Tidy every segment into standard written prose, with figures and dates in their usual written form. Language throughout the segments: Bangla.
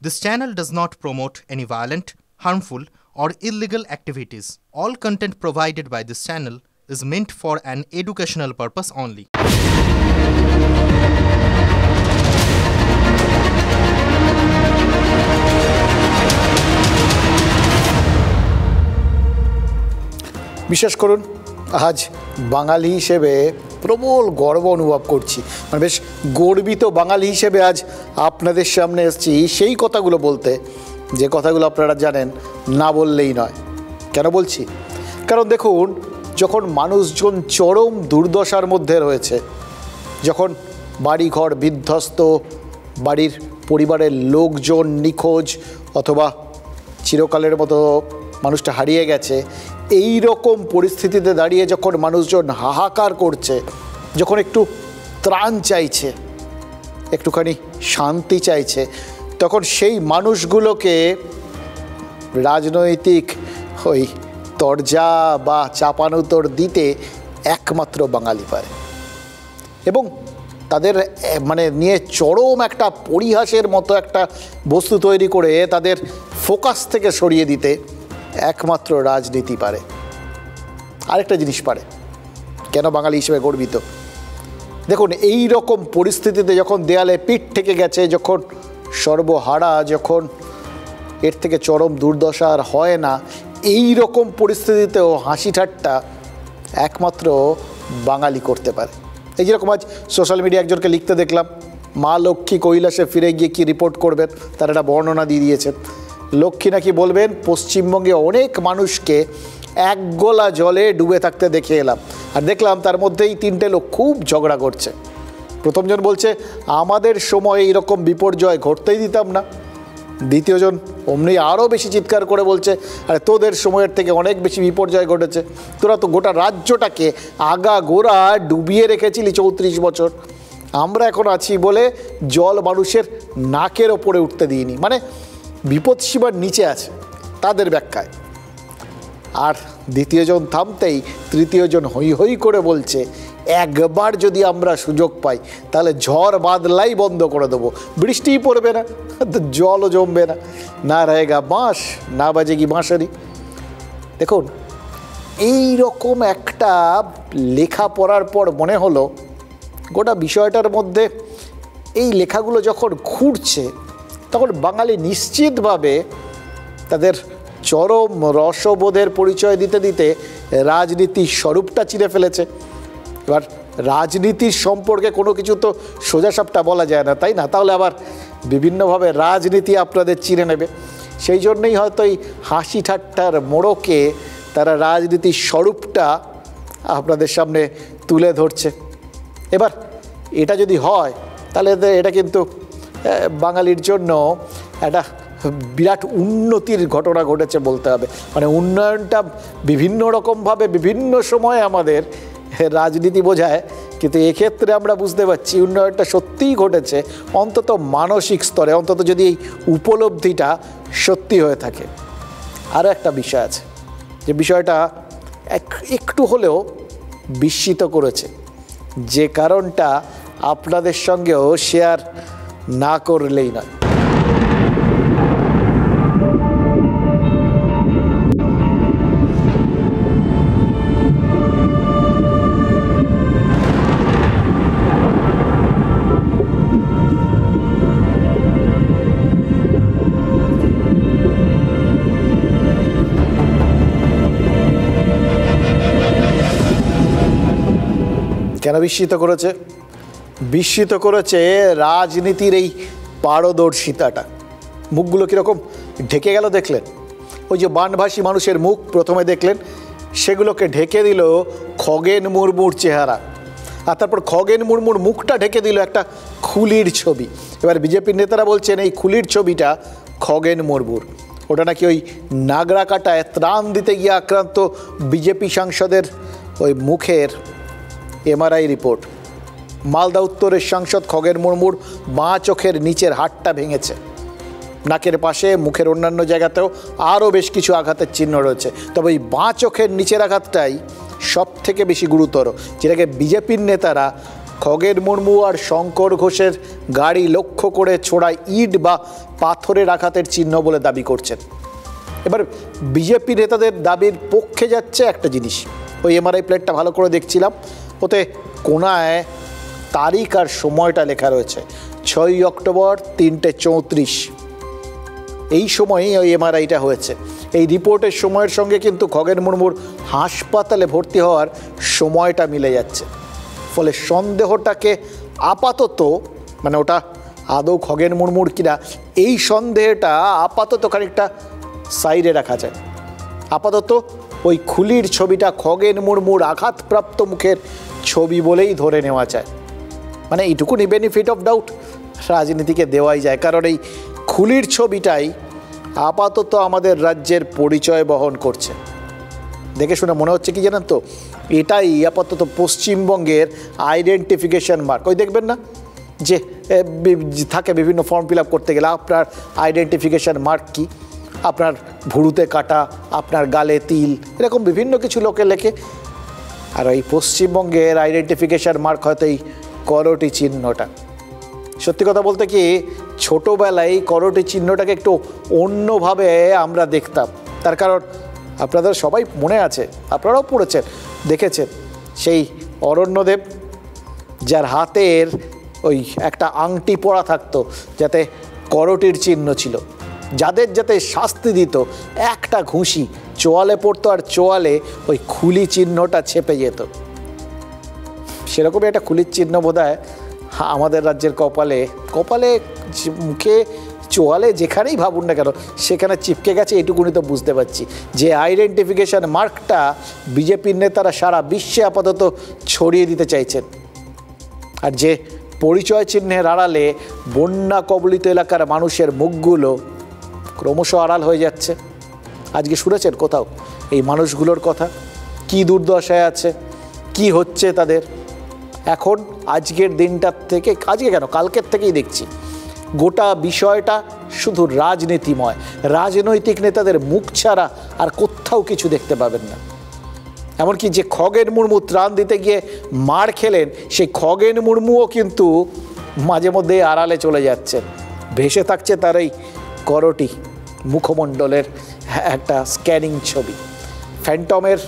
This channel does not promote any violent, harmful, or illegal activities. All content provided by this channel is meant for an educational purpose only. বিশ্বাস করুন, আজ বাঙালি হিসেবে প্রবল গর্ব অনুভব করছি। মানে বেশ গর্বিত বাঙালি হিসেবে আজ আপনাদের সামনে এসেছি সেই কথাগুলো বলতে, যে কথাগুলো আপনারা জানেন না বললেই নয়। কেন বলছি? কারণ দেখুন, যখন মানুষজন চরম দুর্দশার মধ্যে রয়েছে, যখন বাড়িঘর বিধ্বস্ত, বাড়ির পরিবারের লোকজন নিখোঁজ অথবা চিরকালের মতো মানুষটা হারিয়ে গেছে, এই রকম পরিস্থিতিতে দাঁড়িয়ে যখন মানুষজন হাহাকার করছে, যখন একটু ত্রাণ চাইছে, একটুখানি শান্তি চাইছে, তখন সেই মানুষগুলোকে রাজনৈতিক ওই তরজা বা চাপানুতর দিতে একমাত্র বাঙালি পারে। এবং তাদের মানে নিয়ে চরম একটা পরিহাসের মতো একটা বস্তু তৈরি করে তাদের ফোকাস থেকে সরিয়ে দিতে একমাত্র রাজনীতি পারে। আরেকটা জিনিস পারে। কেন বাঙালি হিসেবে গর্বিত? দেখুন, এই রকম পরিস্থিতিতে যখন দেয়ালে পিঠ থেকে গেছে, যখন সর্বহারা, যখন এর থেকে চরম দুর্দশা আর হয় না, এই রকম পরিস্থিতিতেও হাসি ঠাট্টা একমাত্র বাঙালি করতে পারে। এই যেরকম আজ সোশ্যাল মিডিয়া একজনকে লিখতে দেখলাম, মা লক্ষ্মী কৈলাসে ফিরে গিয়ে কী রিপোর্ট করবেন, তার একটা বর্ণনা দিয়ে দিয়েছেন। লক্ষ্মী নাকি বলবেন, পশ্চিমবঙ্গে অনেক মানুষকে এক গোলা জলে ডুবে থাকতে দেখে এলাম, আর দেখলাম তার মধ্যেই 3টে লোক খুব ঝগড়া করছে। প্রথমজন বলছে, আমাদের সময় এইরকম বিপর্যয় ঘটতেই দিতাম না। দ্বিতীয়জন অমনি আরও বেশি চিৎকার করে বলছে, আরে তোদের সময়ের থেকে অনেক বেশি বিপর্যয় ঘটেছে, তোরা তো গোটা রাজ্যটাকে আগা গোড়া ডুবিয়ে রেখেছিলি 34 বছর, আমরা এখন আছি বলে জল মানুষের নাকের ওপরে উঠতে দিইনি। মানে বিপদসীমার নিচে আছে তাদের ব্যাখ্যায়। আর দ্বিতীয়জন থামতেই তৃতীয়জন হই হই করে বলছে, একবার যদি আমরা সুযোগ পাই তাহলে ঝড় বাদলাই বন্ধ করে দেবো, বৃষ্টিই পড়বে না, জলও জমবে না, না রয়েগা বাঁশ না বাজেগি বাঁশারি। দেখুন, এই রকম একটা লেখা পড়ার পর মনে হলো গোটা বিষয়টার মধ্যে এই লেখাগুলো যখন ঘুরছে, তখন বাঙালি নিশ্চিতভাবে তাদের চরম রসবোধের পরিচয় দিতে দিতে রাজনীতির স্বরূপটা চিনে ফেলেছে। এবার রাজনীতির সম্পর্কে কোনো কিছু তো সোজাসাপটা বলা যায় না, তাই না? তাহলে আবার বিভিন্নভাবে রাজনীতি আপনাদের চিনে নেবে। সেই জন্যই হয়তো এই হাসি ঠাট্টার মোড়কে তারা রাজনীতির স্বরূপটা আপনাদের সামনে তুলে ধরছে। এবার এটা যদি হয়, তাহলে এটা কিন্তু বাঙালির জন্য একটা বিরাট উন্নতির ঘটনা ঘটেছে বলতে হবে। মানে উন্নয়নটা বিভিন্ন রকমভাবে বিভিন্ন সময়ে আমাদের রাজনীতি বোঝায়, কিন্তু এক্ষেত্রে আমরা বুঝতে পারছি উন্নয়নটা সত্যিই ঘটেছে, অন্তত মানসিক স্তরে, অন্তত যদি এই উপলব্ধিটা সত্যি হয়ে থাকে। আরও একটা বিষয় আছে, যে বিষয়টা একটু হলেও বিস্মিত করেছে, যে কারণটা আপনাদের সঙ্গেও শেয়ার না করলেই নয়। কেন বিস্মিত করেছে? বিস্মিত করেছে রাজনীতির এই পারদর্শিতাটা। মুখগুলো কীরকম ঢেকে গেল দেখলেন? ওই যে বানভাসী মানুষের মুখ প্রথমে দেখলেন, সেগুলোকে ঢেকে দিল খগেন মুর্মুর চেহারা, আর তারপর খগেন মুর্মুর মুখটা ঢেকে দিল একটা খুলির ছবি। এবার বিজেপির নেতারা বলছেন এই খুলির ছবিটা খগেন মুর্মুর। ওটা নাকি ওই নাগরাকাটায় ত্রাণ দিতে গিয়ে আক্রান্ত বিজেপি সাংসদের ওই মুখের এমআরআই রিপোর্ট। মালদা উত্তরের সাংসদ খগেন মুর্মুর বাঁ চোখের নিচের হাড়টা ভেঙেছে, নাকের পাশে, মুখের অন্যান্য জায়গাতেও আরও বেশ কিছু আঘাতের চিহ্ন রয়েছে। তবে এই বাঁ চোখের নিচের আঘাতটাই সব থেকে বেশি গুরুতর, যেটাকে বিজেপির নেতারা খগেন মুর্মু আর শঙ্কর ঘোষের গাড়ি লক্ষ্য করে ছোড়া ইট বা পাথরের আঘাতের চিহ্ন বলে দাবি করছেন। এবার বিজেপি নেতাদের দাবির পক্ষে যাচ্ছে একটা জিনিস, ওই এমআরআই প্লেটটা ভালো করে দেখছিলাম, ওতে কোনায় তারিখ আর সময়টা লেখা রয়েছে 6 অক্টোবর 3:34। এই সময়েই ওই এমআরআইটা হয়েছে। এই রিপোর্টের সময়ের সঙ্গে কিন্তু খগেন মুর্মুর হাসপাতালে ভর্তি হওয়ার সময়টা মিলে যাচ্ছে। ফলে সন্দেহটাকে আপাতত, মানে ওটা আদৌ খগেন মুর্মুর কিনা এই সন্দেহটা আপাতত খানিকটা সাইডে রাখা যায়। আপাতত ওই খুলির ছবিটা খগেন মুর্মুর আঘাতপ্রাপ্ত মুখের ছবি বলেই ধরে নেওয়া যায়। মানে এইটুকুনি বেনিফিট অফ ডাউট রাজনীতিকে দেওয়াই যায়, কারণ এই খুলির ছবিটাই আপাতত আমাদের রাজ্যের পরিচয় বহন করছে। দেখে শুনে মনে হচ্ছে কি জানেন তো, এটাই আপাতত পশ্চিমবঙ্গের আইডেন্টিফিকেশন মার্ক। ওই দেখবেন না যে থাকে বিভিন্ন ফর্ম ফিল আপ করতে গেলে আপনার আইডেন্টিফিকেশন মার্ক কি, আপনার ভুরুতে কাটা, আপনার গালে তিল, এরকম বিভিন্ন কিছু লোকে লেখে। আর এই পশ্চিমবঙ্গের আইডেন্টিফিকেশন মার্ক হয়তো এই করটি চিহ্নটা। সত্যি কথা বলতে কি, ছোটোবেলায় করটি চিহ্নটাকে একটু অন্যভাবে আমরা দেখতাম। তার কারণ আপনাদের সবাই মনে আছে, আপনারাও পড়েছেন, দেখেছেন, সেই অরণ্যদেব যার হাতের ওই একটা আংটি পরা থাকতো যাতে করটির চিহ্ন ছিল, যাদের যাতে শাস্তি দিত একটা ঘুষি চোয়ালে পড়তো আর চোয়ালে ওই খুলি চিহ্নটা ছেপে যেত। সেরকমই একটা খুলির চিহ্ন বোধহয় আমাদের রাজ্যের কপালে, মুখে, চোয়ালে, যেখানেই ভাবুন না কেন সেখানে চিপকে গেছে। এটুকুনি তো বুঝতে পারছি যে আইডেন্টিফিকেশন মার্কটা বিজেপির নেতারা সারা বিশ্বে আপাতত ছড়িয়ে দিতে চাইছেন। আর যে পরিচয় চিহ্নের আড়ালে বন্যা কবলিত এলাকার মানুষের মুখগুলো ক্রমশ আড়াল হয়ে যাচ্ছে। আজকে শুনেছেন কোথাও এই মানুষগুলোর কথা, কি দুর্দশায় আছে, কি হচ্ছে তাদের। এখন আজকের দিনটার থেকে, আজকে কেন কালকের থেকেই দেখছি গোটা বিষয়টা শুধু রাজনীতিময়। রাজনৈতিক নেতাদের মুখ ছাড়া আর কোথাও কিছু দেখতে পাবেন না। এমনকি যে খগেন মুর্মু ত্রাণ দিতে গিয়ে মার খেলেন, সেই খগেন মুর্মুও কিন্তু মাঝে মধ্যে আড়ালে চলে যাচ্ছেন। ভেসে থাকছে তার এই করটি মুখমণ্ডলের একটা স্ক্যানিং ছবি। ফ্যান্টমের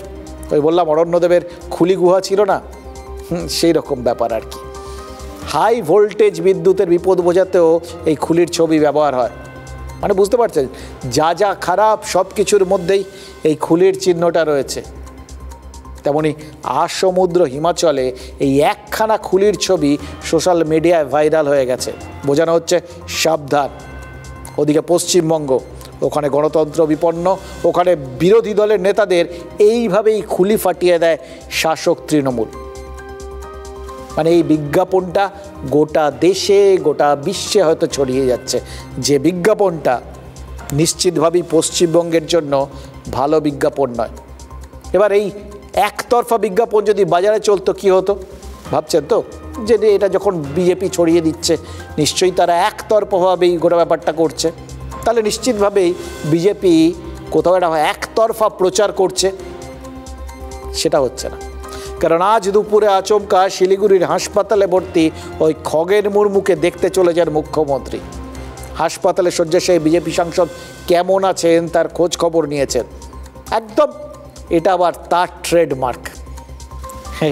ওই বললাম অরণ্যদেবের খুলি গুহা ছিল না, সেই রকম ব্যাপার আর কি। হাই ভোল্টেজ বিদ্যুতের বিপদ বোঝাতেও এই খুলির ছবি ব্যবহার হয়। মানে বুঝতে পারছেন, যা যা খারাপ সব কিছুর মধ্যেই এই খুলির চিহ্নটা রয়েছে। তেমনি আসমুদ্র হিমাচলে এই একখানা খুলির ছবি সোশ্যাল মিডিয়ায় ভাইরাল হয়ে গেছে। বোঝানো হচ্ছে সাবধান। ওদিকে পশ্চিমবঙ্গ, ওখানে গণতন্ত্র বিপন্ন, ওখানে বিরোধী দলের নেতাদের এইভাবেই খুলি ফাটিয়ে দেয় শাসক তৃণমূল। মানে এই বিজ্ঞাপনটা গোটা দেশে, গোটা বিশ্বে হয়তো ছড়িয়ে যাচ্ছে, যে বিজ্ঞাপনটা নিশ্চিতভাবেই পশ্চিমবঙ্গের জন্য ভালো বিজ্ঞাপন নয়। এবার এই একতরফা বিজ্ঞাপন যদি বাজারে চলতো কি হতো ভাবছেন তো? যে এটা যখন বিজেপি ছড়িয়ে দিচ্ছে, নিশ্চয়ই তারা একতরফাভাবেই গোটা ব্যাপারটা করছে, তাহলে নিশ্চিতভাবেই বিজেপি কোথাও একটা একতরফা প্রচার করছে। সেটা হচ্ছে না, কারণ আজ দুপুরে আচমকা শিলিগুড়ির হাসপাতালে ভর্তি ওই খগেন মুর্মুকে দেখতে চলে যান মুখ্যমন্ত্রী। হাসপাতালে শয্যাশায়ী বিজেপি সাংসদ কেমন আছেন তার খোঁজ খবর নিয়েছেন। একদম এটা আবার তার ট্রেডমার্ক।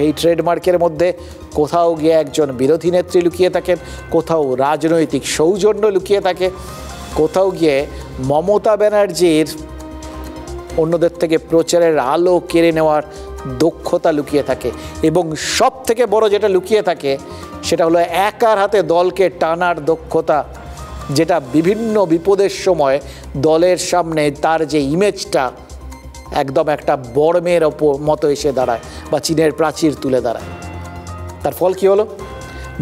এই ট্রেডমার্কের মধ্যে কোথাও গিয়ে একজন বিরোধী নেত্রী লুকিয়ে থাকেন, কোথাও রাজনৈতিক সৌজন্য লুকিয়ে থাকে, কোথাও গিয়ে মমতা ব্যানার্জির অন্যদের থেকে প্রচারের আলো কেড়ে নেওয়ার দক্ষতা লুকিয়ে থাকে। এবং সব থেকে বড় যেটা লুকিয়ে থাকে সেটা হলো একার হাতে দলকে টানার দক্ষতা, যেটা বিভিন্ন বিপদের সময় দলের সামনে তার যে ইমেজটা একদম একটা বড়মের ওপর মতো এসে দাঁড়ায় বা চীনের প্রাচীর তুলে দাঁড়ায়। তার ফল কি হলো?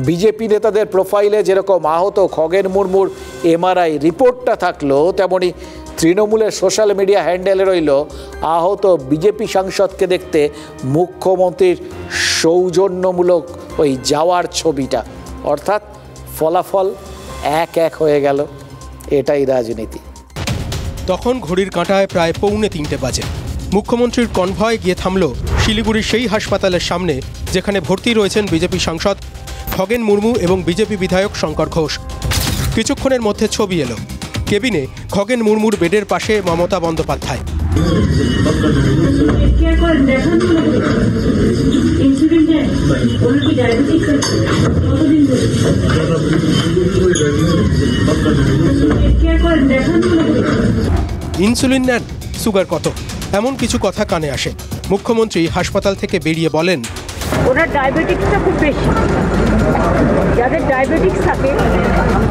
বিজেপি নেতাদের প্রোফাইলে যেরকম আহত খগেন মুর্মুর এমআরআই রিপোর্টটা থাকলো, তেমনি তৃণমূলের সোশ্যাল মিডিয়া হ্যান্ডেলে রইল আহত বিজেপি সাংসদকে দেখতে মুখ্যমন্ত্রীর সৌজন্যমূলক ওই যাওয়ার ছবিটা। অর্থাৎ ফলাফল এক এক হয়ে গেল। এটাই রাজনীতি। তখন ঘড়ির কাঁটায় প্রায় 2:45 বাজে। মুখ্যমন্ত্রীর কনভয় গিয়ে থামল শিলিগুড়ির সেই হাসপাতালের সামনে যেখানে ভর্তি রয়েছেন বিজেপি সাংসদ খগেন মুর্মু এবং বিজেপি বিধায়ক শঙ্কর ঘোষ। কিছুক্ষণের মধ্যে ছবি এলো। কেবিনে খগেন মুর্মুর বেডের পাশে মমতা বন্দ্যোপাধ্যায়। ইনসুলিন নেন, সুগার কত, এমন কিছু কথা কানে আসে। মুখ্যমন্ত্রী হাসপাতাল থেকে বেরিয়ে বলেন, ওনার ডায়াবেটিক্সটা খুব বেশি, যাদের ডায়াবেটিক্স থাকে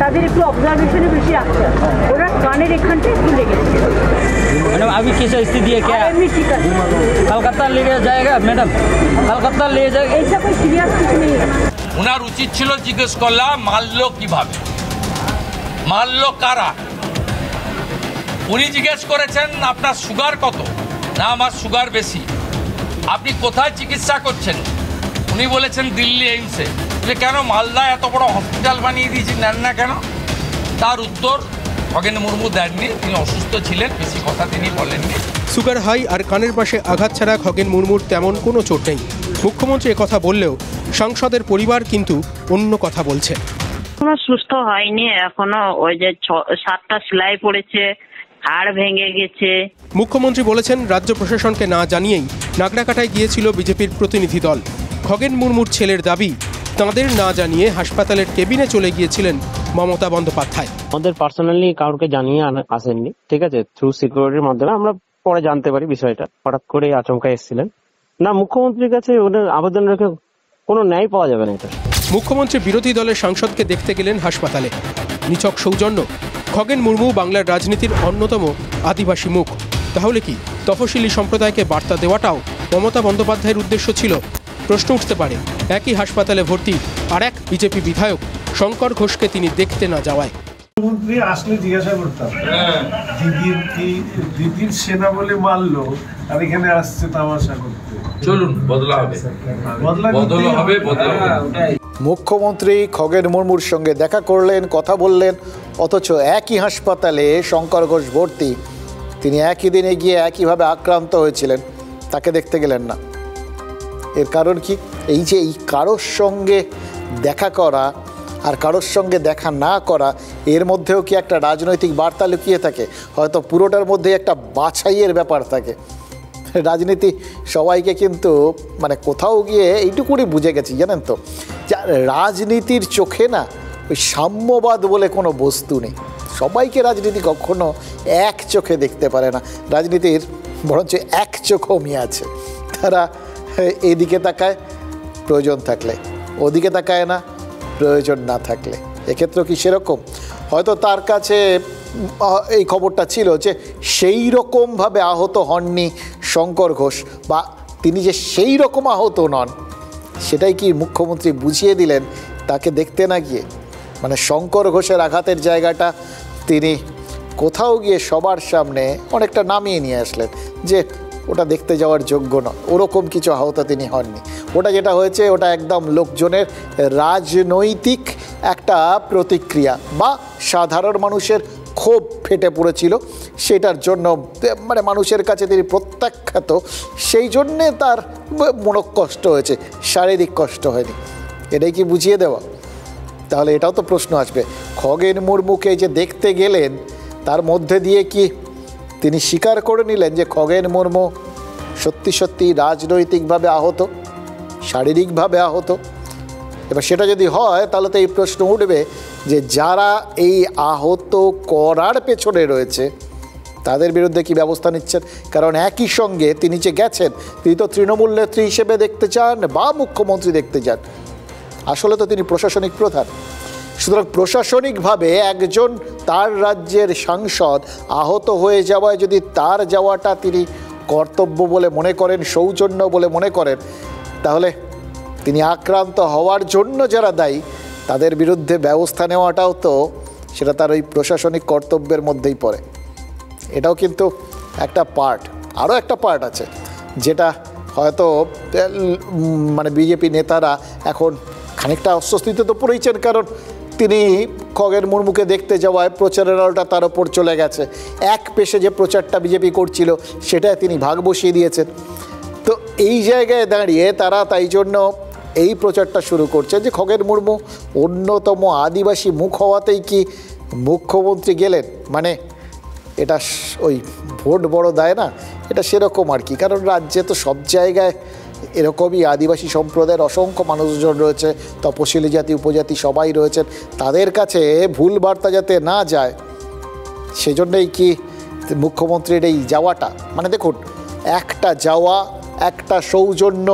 তাদের একটু অবজারভেশনে বেশি রাখতে হয়। ওনার কানের এখানটা একটু লেগেছে। मैडम अभी किस स्थिति है, क्या এমনি ঠিক আছে, कलकत्ता ले जाएगा मैडम, कलकत्ता ले जाएगा। এইসব কোনো সিরিয়াস কিছু নেই। ওনার উচিত ছিল জিজ্ঞেস করলাম মারলো কিভাবে, মারলো কারা। উনি জিজ্ঞেস করেছেন আপনার সুগার কত, না আমার সুগার বেশি। আপনি কোথায় চিকিৎসা করছেন, উনি বলেছেন দিল্লি এইমসে। কেন মালদায় এত বড় হসপিটাল বানিয়ে দিয়েছি, নেন না কেন? তার উত্তর খগেন মুর্মু দেননি, তিনি অসুস্থ ছিলেন, বেশি কথা তিনি বলেননি। সুগার হাই আর কানের পাশে আঘাত ছাড়া খগেন মুর্মুর তেমন কোনো চোট নেই। মুখ্যমন্ত্রী কথা বললেও সাংসদের পরিবার কিন্তু অন্য কথা বলছে। এখনো সুস্থ হয়নি, এখনো ওই যে 7টা সেলাই পড়েছে, হাড় ভেঙে গেছে। মুখ্যমন্ত্রী বলেছেন রাজ্য প্রশাসনকে না জানিয়েই নাগরাকাটায় গিয়েছিল বিজেপির প্রতিনিধি দল। খগেন মুর্মুর ছেলের দাবি, তাঁদের না জানিয়ে হাসপাতালের কেবিনে চলে গিয়েছিলেন মমতা বন্দ্যোপাধ্যায়। আমাদের পার্সোনালি কাউকে জানিয়ে আসেননি, ঠিক আছে, থ্রু সিকিউরিটির মাধ্যমে আমরা পরে জানতে পারি বিষয়টা। হঠাৎ করে আচমকা এসেছিলেন না, মুখ্যমন্ত্রীর কাছে ওদের আবেদন রেখে কোনো ন্যায় পাওয়া যাবে না। এটা মুখ্যমন্ত্রী বিরোধী দলের সাংসদকে দেখতে গেলেন হাসপাতালে। নিছক সৌজন্য। খগেন মুর্মু বাংলার রাজনীতির অন্যতম আদিবাসী মুখ। তাহলে কি তফসিলি সম্প্রদায়কে বার্তা দেওয়াটাও মমতা বন্দ্যোপাধ্যায়ের উদ্দেশ্য ছিল? প্রশ্ন উঠতে পারে একই হাসপাতালে ভর্তি আর এক বিজেপি বিধায়ক শঙ্কর ঘোষকে তিনি দেখতে না যাওয়ায়। মুখ্যমন্ত্রী আসলে জিজ্ঞাসা করতাম, দিদির সেনা বলে মারলো আর এখানে আসছে তামাশা করতে। চলুন বদলা হবে। মুখ্যমন্ত্রী খগেন মুর্মুর সঙ্গে দেখা করলেন, কথা বললেন, অথচ একই হাসপাতালে শঙ্কর ঘোষ ভর্তি। তিনি একই দিনে গিয়ে একইভাবে আক্রান্ত হয়েছিলেন, তাকে দেখতে গেলেন না। এর কারণ কি? এই যে এই কারোর সঙ্গে দেখা করা আর কারোর সঙ্গে দেখা না করা, এর মধ্যেও কি একটা রাজনৈতিক বার্তা লুকিয়ে থাকে? হয়তো পুরোটার মধ্যে একটা বাছাইয়ের ব্যাপার থাকে। রাজনীতি সবাইকে কিন্তু মানে কোথাও গিয়ে এইটুকুনি বুঝে গেছি, জানেন তো, যে রাজনীতির চোখে না ওই সাম্যবাদ বলে কোনো বস্তু নেই। সবাইকে রাজনীতি কখনো এক চোখে দেখতে পারে না। রাজনীতির বরঞ্চ এক চোখ কমিয়ে আছে। তারা এদিকে তাকায় প্রয়োজন থাকলে, ওদিকে তাকায় না প্রয়োজন না থাকলে। এক্ষেত্রেও কি সেরকম? হয়তো তার কাছে এই খবরটা ছিল যে সেই রকমভাবে আহত হননি শঙ্কর ঘোষ, বা তিনি যে সেই রকম আহত নন সেটাই কি মুখ্যমন্ত্রী বুঝিয়ে দিলেন তাকে দেখতে না গিয়ে। মানে শঙ্কর ঘোষের আঘাতের জায়গাটা তিনি কোথাও গিয়ে সবার সামনে অনেকটা নামিয়ে নিয়ে আসলেন যে ওটা দেখতে যাওয়ার যোগ্য নয়। ওরকম কিছু আহত তিনি হননি। ওটা যেটা হয়েছে ওটা একদম লোকজনের রাজনৈতিক একটা প্রতিক্রিয়া, বা সাধারণ মানুষের ক্ষোভ ফেটে পড়েছিল, সেটার জন্য মানে মানুষের কাছে তিনি প্রত্যাখ্যাত, সেই জন্যে তার মনোকষ্ট হয়েছে, শারীরিক কষ্ট হয়নি। এটাই কি বুঝিয়ে দেওয়া? তাহলে এটাও তো প্রশ্ন আসবে, খগেন মুর্মুকে যে দেখতে গেলেন তার মধ্যে দিয়ে কি তিনি স্বীকার করে নিলেন যে খগেন মুর্মু সত্যি সত্যি রাজনৈতিকভাবে আহত, শারীরিকভাবে আহত? এবার সেটা যদি হয় তাহলে তো এই প্রশ্ন উঠবে যে যারা এই আহত করার পেছনে রয়েছে তাদের বিরুদ্ধে কি ব্যবস্থা নিচ্ছেন? কারণ একই সঙ্গে তিনি যে গেছেন, তিনি তো তৃণমূল নেত্রী হিসেবে দেখতে চান বা মুখ্যমন্ত্রী দেখতে চান। আসলে তো তিনি প্রশাসনিক প্রধান। সুতরাং প্রশাসনিকভাবে একজন তার রাজ্যের সাংসদ আহত হয়ে যাওয়ায় যদি তার যাওয়াটা তিনি কর্তব্য বলে মনে করেন, সৌজন্য বলে মনে করেন, তাহলে তিনি আক্রান্ত হওয়ার জন্য যারা দায়ী তাদের বিরুদ্ধে ব্যবস্থা নেওয়াটাও তো সেটা তার ওই প্রশাসনিক কর্তব্যের মধ্যেই পড়ে। এটাও কিন্তু একটা পার্ট। আরও একটা পার্ট আছে যেটা হয়তো মানে বিজেপি নেতারা এখন খানিকটা অস্বস্তিতে তো পড়েইছেন, কারণ তিনি খগেন মুর্মুকে দেখতে যাওয়ায় প্রচারের আলোটা তার ওপর চলে গেছে। এক পেশে যে প্রচারটা বিজেপি করছিল সেটাই তিনি ভাগ বসিয়ে দিয়েছেন। তো এই জায়গায় দাঁড়িয়ে তারা তাই জন্য এই প্রচারটা শুরু করছেন যে খগেন মুর্মু অন্যতম আদিবাসী মুখ হওয়াতেই কি মুখ্যমন্ত্রী গেলেন, মানে এটা ওই ভোট বড় দেয় না, এটা সেরকম আর কি। কারণ রাজ্যে তো সব জায়গায় এরকমই আদিবাসী সম্প্রদায়ের অসংখ্য মানুষজন রয়েছে, তপশিলি জাতি উপজাতি সবাই রয়েছেন, তাদের কাছে ভুল বার্তা যাতে না যায় সেজন্যই কি মুখ্যমন্ত্রীর এই যাওয়াটা, মানে দেখুন একটা যাওয়া একটা সৌজন্য,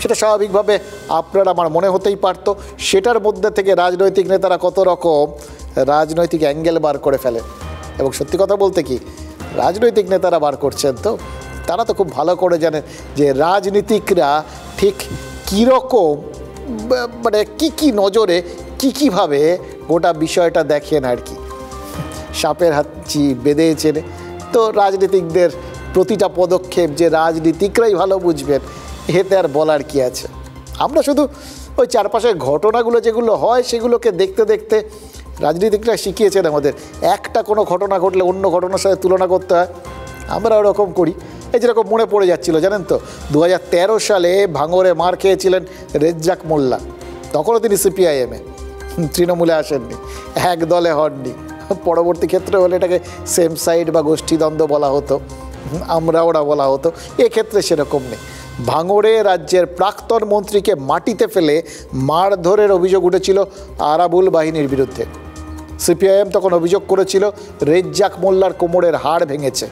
সেটা স্বাভাবিকভাবে আপনার আমার মনে হতেই পারতো, সেটার মধ্যে থেকে রাজনৈতিক নেতারা কত রকম রাজনৈতিক অ্যাঙ্গেল বার করে ফেলে। এবং সত্যি কথা বলতে কি রাজনৈতিক নেতারা বার করছেন তো তারা তো খুব ভালো করে জানেন যে রাজনীতিকরা ঠিক কীরকম, মানে কী নজরে কীভাবে গোটা বিষয়টা দেখেন আর কি। সাপের হাতছি বেঁধে চেনে, তো রাজনীতিকদের প্রতিটা পদক্ষেপ যে রাজনীতিকরাই ভালো বুঝবেন এতে আর বলার কি আছে। আমরা শুধু ওই চারপাশের ঘটনাগুলো যেগুলো হয় সেগুলোকে দেখতে দেখতে রাজনীতিকরা শিখিয়েছেন আমাদের, একটা কোনো ঘটনা ঘটলে অন্য ঘটনার সাথে তুলনা করতে হয়, আমরা ওরকম করি। এই যেরকম মনে পড়ে যাচ্ছিল জানেন তো 2013 সালে ভাঙড়ে মার খেয়েছিলেন রেজ্জাক মোল্লা, তখনও তিনি সিপিআইএমে, তৃণমূলে আসেননি, এক দলে হননি। পরবর্তী ক্ষেত্রে হলে এটাকে সেম সাইড বা গোষ্ঠীদ্বন্দ্ব বলা হতো, আমরা ওরা বলা হতো, এক্ষেত্রে সেরকম নেই। ভাঙড়ে রাজ্যের প্রাক্তন মন্ত্রীকে মাটিতে ফেলে মারধরের অভিযোগ উঠেছিল আরাবুল বাহিনীর বিরুদ্ধে। সিপিআইএম তখন অভিযোগ করেছিল রেজ্জাক মোল্লার কোমরের হাড় ভেঙেছে,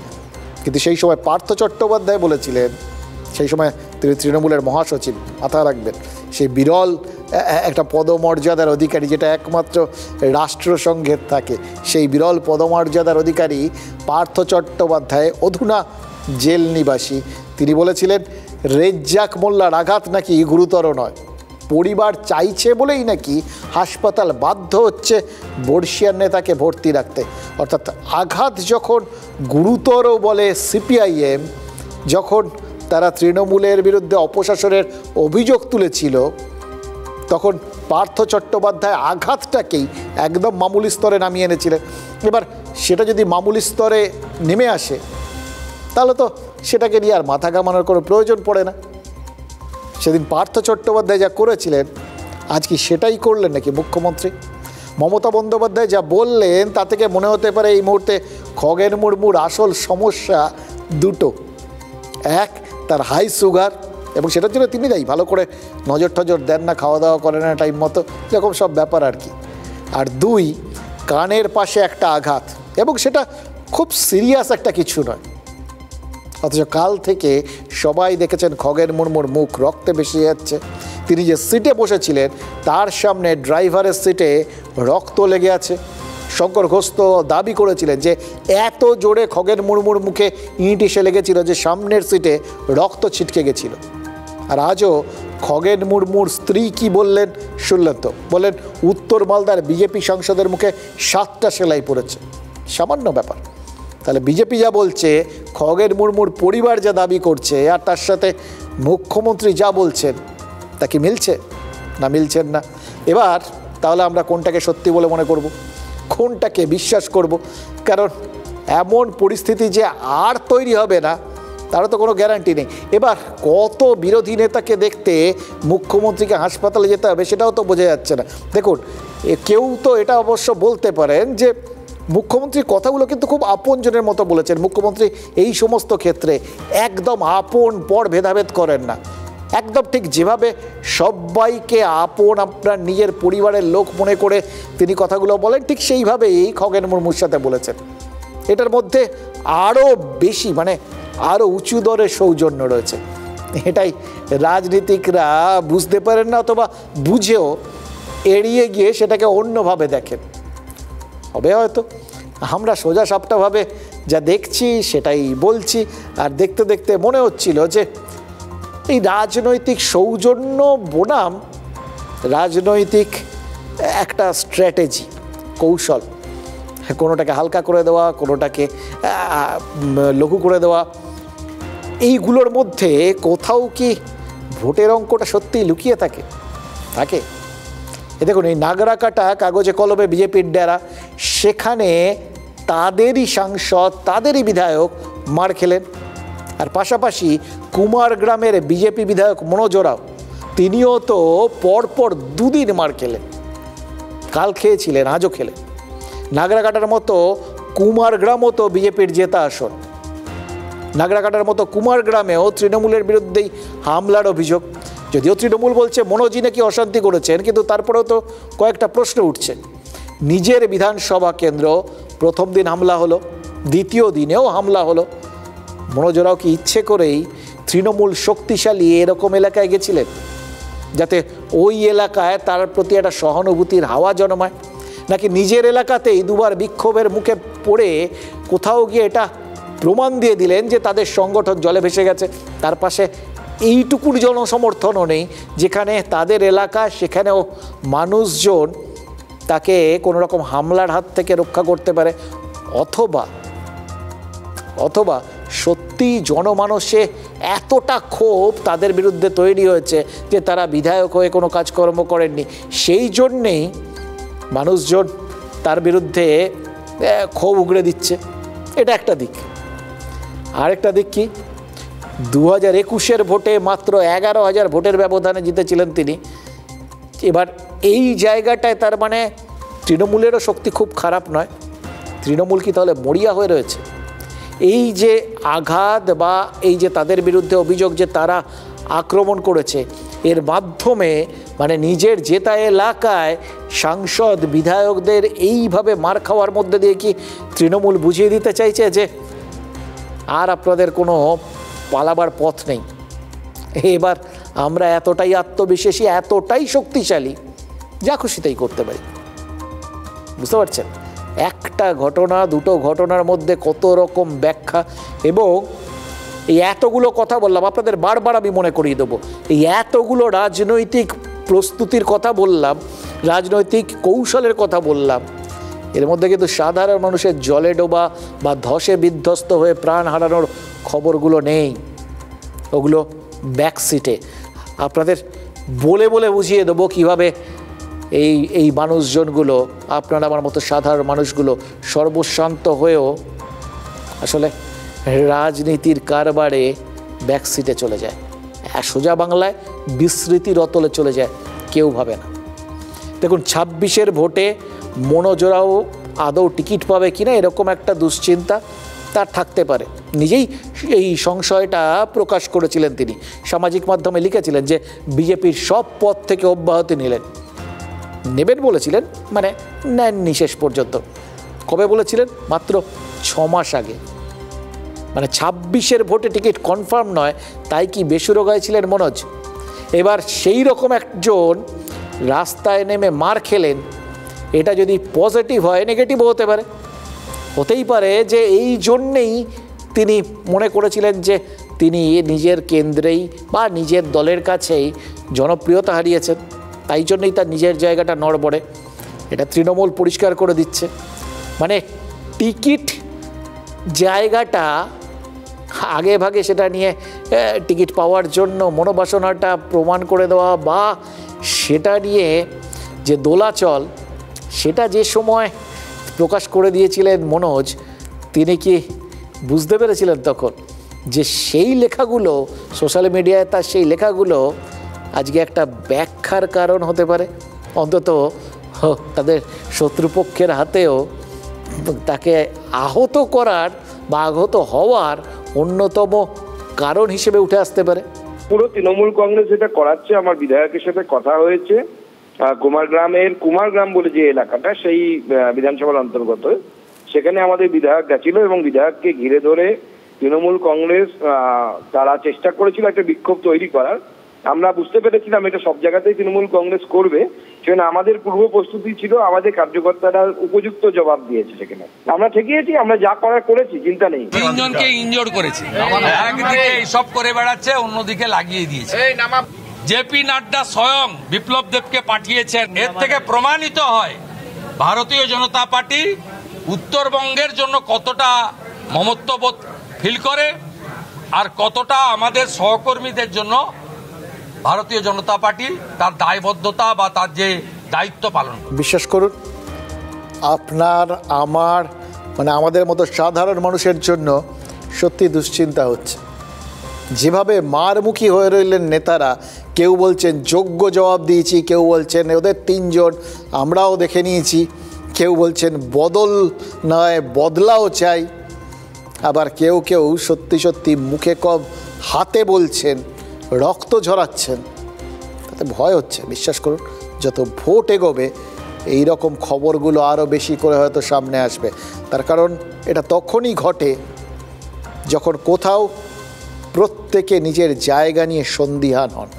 কিন্তু সেই সময় পার্থ চট্টোপাধ্যায় বলেছিলেন, সেই সময় তিনি তৃণমূলের মহাসচিব, মাথা রাখবেন, সেই বিরল একটা পদমর্যাদার অধিকারী যেটা একমাত্র রাষ্ট্রসংঘের থাকে, সেই বিরল পদমর্যাদার অধিকারী পার্থ চট্টোপাধ্যায় অধুনা জেল নিবাসী, তিনি বলেছিলেন রেজ্জাক মোল্লার আঘাত নাকি গুরুতর নয়, পরিবার চাইছে বলেই নাকি হাসপাতাল বাধ্য হচ্ছে বর্ষিয়ার নেতাকে ভর্তি রাখতে। অর্থাৎ আঘাত যখন গুরুতর বলে সিপিআইএম, যখন তারা তৃণমূলের বিরুদ্ধে অপশাসনের অভিযোগ তুলেছিল, তখন পার্থ চট্টোপাধ্যায় আঘাতটাকেই একদম মামুলি স্তরে নামিয়ে এনেছিলেন। এবার সেটা যদি মামুলি স্তরে নেমে আসে তাহলে তো সেটাকে নিয়ে আর মাথা ঘামানোর কোনো প্রয়োজন পড়ে না। সেদিন পার্থ চট্টোপাধ্যায় যা করেছিলেন আজ কি সেটাই করলেন নাকি মুখ্যমন্ত্রী? মমতা বন্দ্যোপাধ্যায় যা বললেন তা থেকে মনে হতে পারে এই মুহূর্তে খগেন মুর্মুর আসল সমস্যা দুটো, এক তার হাই সুগার, এবং সেটার জন্য তিনি দায়ী, ভালো করে নজর টজর দেন না, খাওয়া দাওয়া করেন না টাইম মতো, এরকম সব ব্যাপার আর কি। আর দুই, কানের পাশে একটা আঘাত, এবং সেটা খুব সিরিয়াস একটা কিছু নয়। অথচ কাল থেকে সবাই দেখেছেন খগেন মুর্মুর মুখ রক্তে ভেসে যাচ্ছে। তিনি যে সিটে বসেছিলেন তার সামনে ড্রাইভারের সিটে রক্ত লেগে আছে। শঙ্কর ঘোষ তো দাবি করেছিলেন যে এত জোরে খগেন মুর্মুর মুখে ইঁট এসে লেগেছিল যে সামনের সিটে রক্ত ছিটকে গেছিল। আর আজও খগেন মুর্মুর স্ত্রী কি বললেন শুনলেন তো, বললেন উত্তর মালদার বিজেপি সাংসদের মুখে 7টা সেলাই পড়েছে, সামান্য ব্যাপার। তাহলে বিজেপি যা বলছে, খগেন মুর্মুর পরিবার যা দাবি করছে, আর তার সাথে মুখ্যমন্ত্রী যা বলছেন তা কি মিলছে? না, মিলছেন না। এবার তাহলে আমরা কোনটাকে সত্যি বলে মনে করব, কোনটাকে বিশ্বাস করব? কারণ এমন পরিস্থিতি যে আর তৈরি হবে না তারও তো কোনো গ্যারান্টি নেই। এবার কত বিরোধী নেতাকে দেখতে মুখ্যমন্ত্রীকে হাসপাতালে যেতে হবে সেটাও তো বোঝা যাচ্ছে না। দেখুন, কেউ তো এটা অবশ্য বলতে পারেন যে মুখ্যমন্ত্রীর কথাগুলো কিন্তু খুব আপনজনের মতো বলেছেন। মুখ্যমন্ত্রী এই সমস্ত ক্ষেত্রে একদম আপন পর ভেদাভেদ করেন না, একদম ঠিক যেভাবে সবাইকে আপন আপনার নিজের পরিবারের লোক মনে করে তিনি কথাগুলো বলেন, ঠিক সেইভাবেই খগেন মুর্মুর সাথে বলেছেন। এটার মধ্যে আরও বেশি, মানে আরও উঁচু দরের সৌজন্য রয়েছে। এটাই রাজনীতিকরা বুঝতে পারেন না, অথবা বুঝেও এড়িয়ে গিয়ে সেটাকে অন্যভাবে দেখেন। হবে হয়তো আমরা সোজা সাপটাভাবে যা দেখছি সেটাই বলছি, আর দেখতে দেখতে মনে হচ্ছিল যে এই রাজনৈতিক সৌজন্য বনাম রাজনৈতিক একটা স্ট্র্যাটেজি, কৌশল, কোনোটাকে হালকা করে দেওয়া, কোনোটাকে লঘু করে দেওয়া, এইগুলোর মধ্যে কোথাও কি ভোটের অঙ্কটা সত্যিই লুকিয়ে থাকে? দেখুন, এই নাগরাকাটা কাগজে কলমে বিজেপির ডেরা, সেখানে তাদেরই সাংসদ, তাদেরই বিধায়ক মার খেলেন। আর পাশাপাশি কুমারগ্রামের বিজেপি বিধায়ক মনোজ ওরাও তিনিও তো পরপর 2 দিন মার খেলেন, কাল খেয়েছিলেন, আজও খেলেন। নাগরাকাটার মতো কুমারগ্রামও তো বিজেপির জেতা আসন, নাগরাকাটার মতো কুমারগ্রামেও তৃণমূলের বিরুদ্ধেই হামলার অভিযোগ। যদিও তৃণমূল বলছে মনোজি নাকি অশান্তি করেছেন, কিন্তু তারপরেও তো কয়েকটা প্রশ্ন উঠছে। নিজের বিধানসভা কেন্দ্র প্রথম দিন হামলা হলো, দ্বিতীয় দিনেও হামলা হলো। মনোজরাও কি ইচ্ছে করেই তৃণমূল শক্তিশালী এরকম এলাকায় গেছিলেন যাতে ওই এলাকায় তার প্রতি একটা সহানুভূতির হাওয়া জন্মায়, নাকি নিজের এলাকাতেই 2বার বিক্ষোভের মুখে পড়ে কোথাও গিয়ে এটা প্রমাণ দিয়ে দিলেন যে তাদের সংগঠন জলে ভেসে গেছে, তার পাশে এইটুকুর জনসমর্থনও নেই যেখানে তাদের এলাকা, সেখানেও মানুষজন তাকে কোনো রকম হামলার হাত থেকে রক্ষা করতে পারে? অথবা সত্যি জনমানসে এতটা ক্ষোভ তাদের বিরুদ্ধে তৈরি হয়েছে যে তারা বিধায়ক হয়ে কোনো কাজকর্ম করেননি, সেই জন্যেই মানুষজন তার বিরুদ্ধে ক্ষোভ উগড়ে দিচ্ছে। এটা একটা দিক। আরেকটা দিক কি, 2021-এর ভোটে মাত্র 11,000 ভোটের ব্যবধানে জিতেছিলেন তিনি। এবার এই জায়গাটায় তার মানে তৃণমূলেরও শক্তি খুব খারাপ নয়। তৃণমূল কি তাহলে মরিয়া হয়ে রয়েছে? এই যে আঘাত বা এই যে তাদের বিরুদ্ধে অভিযোগ যে তারা আক্রমণ করেছে, এর মাধ্যমে মানে নিজের জেতা এলাকায় সাংসদ বিধায়কদের এইভাবে মার খাওয়ার মধ্যে দিয়ে কি তৃণমূল বুঝিয়ে দিতে চাইছে যে আর আপনাদের কোনো পালাবার পথ নেই, এবার আমরা এতটাই আত্মবিশ্বাসী, এতটাই শক্তিশালী, যা খুশি তাই করতে পারি? বুঝতে পারছেন? একটা ঘটনা, দুটো ঘটনার মধ্যে কত রকম ব্যাখ্যা। এবং এই এতগুলো কথা বললাম, আপনাদের বারবার আমি মনে করিয়ে দেবো, এই এতগুলো রাজনৈতিক প্রস্তুতির কথা বললাম, রাজনৈতিক কৌশলের কথা বললাম, এর মধ্যে কিন্তু সাধারণ মানুষের জলে ডোবা বা ধসে বিধ্বস্ত হয়ে প্রাণ হারানোর খবরগুলো নেই। ওগুলো ব্যাকসিটে। আপনাদের বলে বলে বুঝিয়ে দেবো কীভাবে এই মানুষজনগুলো, আপনারা আমার মতো সাধারণ মানুষগুলো সর্বশান্ত হয়েও আসলে রাজনীতির কারবারে ব্যাকসিটে চলে যায়, সোজা বাংলায় বিস্মৃতির অতলে চলে যায়, কেউ ভাবে না। দেখুন, 26-এর ভোটে মনোজরাও আদৌ টিকিট পাবে কিনা এরকম একটা দুশ্চিন্তা তার থাকতে পারে। নিজেই এই সংশয়টা প্রকাশ করেছিলেন তিনি, সামাজিক মাধ্যমে লিখেছিলেন যে বিজেপির সব পদ থেকে অব্যাহতি নেবেন বলেছিলেন, মানে নেননি শেষ পর্যন্ত। কবে বলেছিলেন? মাত্র 6 মাস আগে। মানে 26-এর ভোটে টিকিট কনফার্ম নয়, তাই কি বেসুরো ছিলেন মনোজ? এবার সেই রকম একজন রাস্তায় নেমে মার খেলেন, এটা যদি পজিটিভ হয় নেগেটিভও হতে পারে। হতেই পারে যে এই জন্যেই তিনি মনে করেছিলেন যে তিনি নিজের কেন্দ্রেই বা নিজের দলের কাছেই জনপ্রিয়তা হারিয়েছেন, তাই জন্যই তার নিজের জায়গাটা নড়বড়ে। এটা তৃণমূল পরিষ্কার করে দিচ্ছে। মানে টিকিট জায়গাটা আগে ভাগে সেটা নিয়ে টিকিট পাওয়ার জন্য মনোবাসনাটা প্রমাণ করে দেওয়া বা সেটা নিয়ে যে দোলাচল, সেটা যে সময় প্রকাশ করে দিয়েছিলেন মনোজ, তিনি কি বুঝতে পেরেছিলেন তখন যে সেই লেখাগুলো সোশ্যাল মিডিয়ায়, তার সেই লেখাগুলো আজকে একটা ব্যাখ্যার কারণ হতে পারে, অন্তত তাদের শত্রুপক্ষের হাতেও তাকে আহত করার বা আহত হওয়ার অন্যতম কারণ হিসেবে উঠে আসতে পারে। পুরো তৃণমূল কংগ্রেস এটা করাচ্ছে। আমার বিধায়কের সাথে কথা হয়েছে, কুমারগ্রাম বলে যে এলাকাটা সেই বিধানসভার অন্তর্গত, সেখানে আমাদের বিধায়ক গেছিল এবং বিধায়ককে ঘিরে ধরে তৃণমূল কংগ্রেস তারা চেষ্টা করেছিল একটা বিক্ষোভ তৈরি করার। আমরা বুঝতে পেরেছিলাম এটা সব জায়গাতেই তৃণমূল কংগ্রেস করবে, সেখানে আমাদের পূর্ব প্রস্তুতি ছিল, আমাদের কার্যকর্তারা উপযুক্ত জবাব দিয়েছে। সেখানে আমরা ঠেকিয়েছি, আমরা যা করার করেছি, চিন্তা নেই। 3 জনকে ইনজোর করেছে, একদিকে এইসব করে বেড়াচ্ছে, অন্যদিকে লাগিয়ে দিয়েছে। জেপি নাড্ডা স্বয়ং বিপ্লব দেবকে পাঠিয়েছেন। এর থেকে প্রমাণিত হয় ভারতীয় জনতা পার্টি উত্তরবঙ্গের জন্য কতটা মমত্ববোধ ফিল করে আর কতটা আমাদের সহকর্মীদের জন্য ভারতীয় জনতা পার্টি তার দায়বদ্ধতা বা তার যে দায়িত্ব পালন। বিশ্বাস করুন, আপনার আমার মানে আমাদের মতো সাধারণ মানুষের জন্য সত্যি দুশ্চিন্তা হচ্ছে যেভাবে মারমুখী হয়ে রইলেন নেতারা, কেউ বলছেন যোগ্য জবাব দিয়েছি, কেউ বলছেন ওদের 3 জন আমরাও দেখে নিয়েছি, কেউ বলছেন বদল নয় বদলাও চাই, আবার কেউ কেউ সত্যি সত্যি মুখে কম হাতে বলছেন, রক্ত ঝরাচ্ছেন। তাতে ভয় হচ্ছে, বিশ্বাস করুন যত ভোট এগোবে এই রকম খবরগুলো আরও বেশি করে হয়তো সামনে আসবে। তার কারণ এটা তখনই ঘটে যখন কোথাও প্রত্যেকে নিজের জায়গা নিয়ে সন্দিহান হন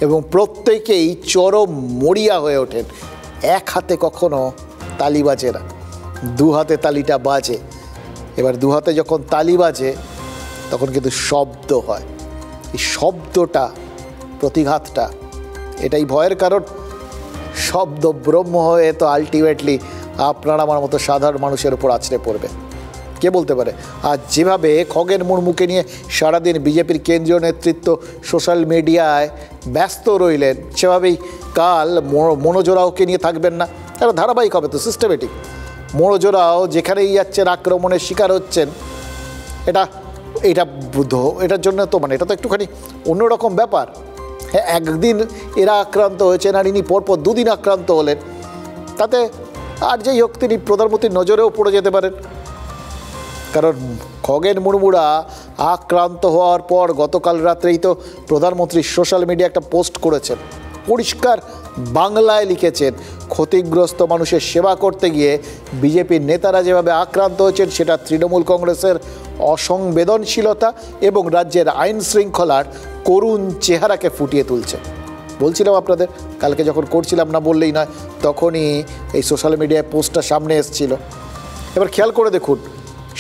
এবং প্রত্যেকেই চরম মরিয়া হয়ে ওঠেন। এক হাতে কখনো তালি বাজে না, 2 হাতে তালিটা বাজে। এবার 2 হাতে যখন তালি বাজে তখন কিন্তু শব্দ হয়। এই শব্দটা, প্রতিঘাতটা, এটাই ভয়ের কারণ। শব্দ ব্রহ্ম হয়ে তো আলটিমেটলি আপনার আমার মতো সাধারণ মানুষের উপর আছড়ে পড়বে। কে বলতে পারে? আর যেভাবে খগেন মুর্মুকে নিয়ে সারাদিন বিজেপির কেন্দ্রীয় নেতৃত্ব সোশ্যাল মিডিয়ায় ব্যস্ত রইলেন, সেভাবেই কাল মনোজ রাওকে নিয়ে থাকবেন না? এটা ধারাবাহিক হবে তো, সিস্টেমেটিক। মনোজ রাও যেখানেই যাচ্ছেন আক্রমণের শিকার হচ্ছেন। এটার জন্য তো এটা তো একটুখানি অন্যরকম ব্যাপার। হ্যাঁ, একদিন এরা আক্রান্ত হয়েছেন আর ইনি পরপর 2 দিন আক্রান্ত হলেন, তাতে আর যেই হোক তিনি প্রধানমন্ত্রীর নজরেও পড়ে যেতে পারেন। কারণ খগেন মুর্মুরা আক্রান্ত হওয়ার পর গতকাল রাত্রেই তো প্রধানমন্ত্রী সোশ্যাল মিডিয়া একটা পোস্ট করেছেন, পরিষ্কার বাংলায় লিখেছেন ক্ষতিগ্রস্ত মানুষের সেবা করতে গিয়ে বিজেপির নেতারা যেভাবে আক্রান্ত হয়েছেন সেটা তৃণমূল কংগ্রেসের অসংবেদনশীলতা এবং রাজ্যের আইন শৃঙ্খলার করুণ চেহারাকে ফুটিয়ে তুলছে। বলছিলাম আপনাদের কালকে যখন করছিলাম না বললেই নয়, তখনই এই সোশ্যাল মিডিয়ায় পোস্টটা সামনে এসেছিল। এবার খেয়াল করে দেখুন,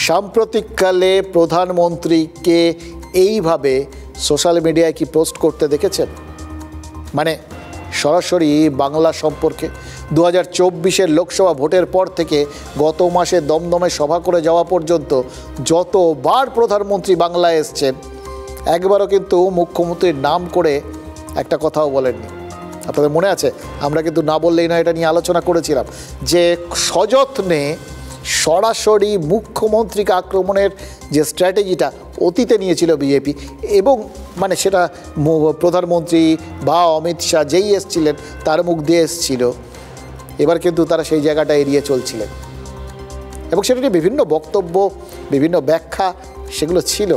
সাম্প্রতিককালে প্রধানমন্ত্রীকে এইভাবে সোশ্যাল মিডিয়ায় কি পোস্ট করতে দেখেছেন? সরাসরি বাংলা সম্পর্কে 2024-এর লোকসভা ভোটের পর থেকে গত মাসে দমদমে সভা করে যাওয়া পর্যন্ত যতবার প্রধানমন্ত্রী বাংলায় এসছেন, একবারও কিন্তু মুখ্যমন্ত্রীর নাম করে একটা কথাও বলেননি। আপনাদের মনে আছে? আমরা কিন্তু না বললেই না এটা নিয়ে আলোচনা করেছিলাম যে সযত্নে সরাসরি মুখ্যমন্ত্রীকে আক্রমণের যে স্ট্র্যাটেজিটা অতীতে নিয়েছিল বিজেপি, এবং সেটা প্রধানমন্ত্রী বা অমিত শাহ যেই এসছিলেন তার মুখ দিয়ে এসছিল, এবার কিন্তু তারা সেই জায়গাটা এড়িয়ে চলছিলেন এবং সেটা নিয়ে বিভিন্ন বক্তব্য, বিভিন্ন ব্যাখ্যা সেগুলো ছিল।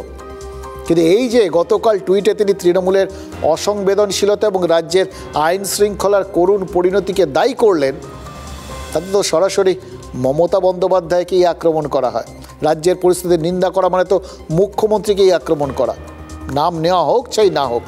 কিন্তু এই যে গতকাল টুইটে তিনি তৃণমূলের অসংবেদনশীলতা এবং রাজ্যের আইন শৃঙ্খলার করুণ পরিণতিকে দায়ী করলেন, তাতে তো সরাসরি মমতা বন্দ্যোপাধ্যায়কেই আক্রমণ করা হয়। রাজ্যের পরিস্থিতির নিন্দা করা মানে তো মুখ্যমন্ত্রীকেই আক্রমণ করা, নাম নেওয়া হোক চাই না হোক।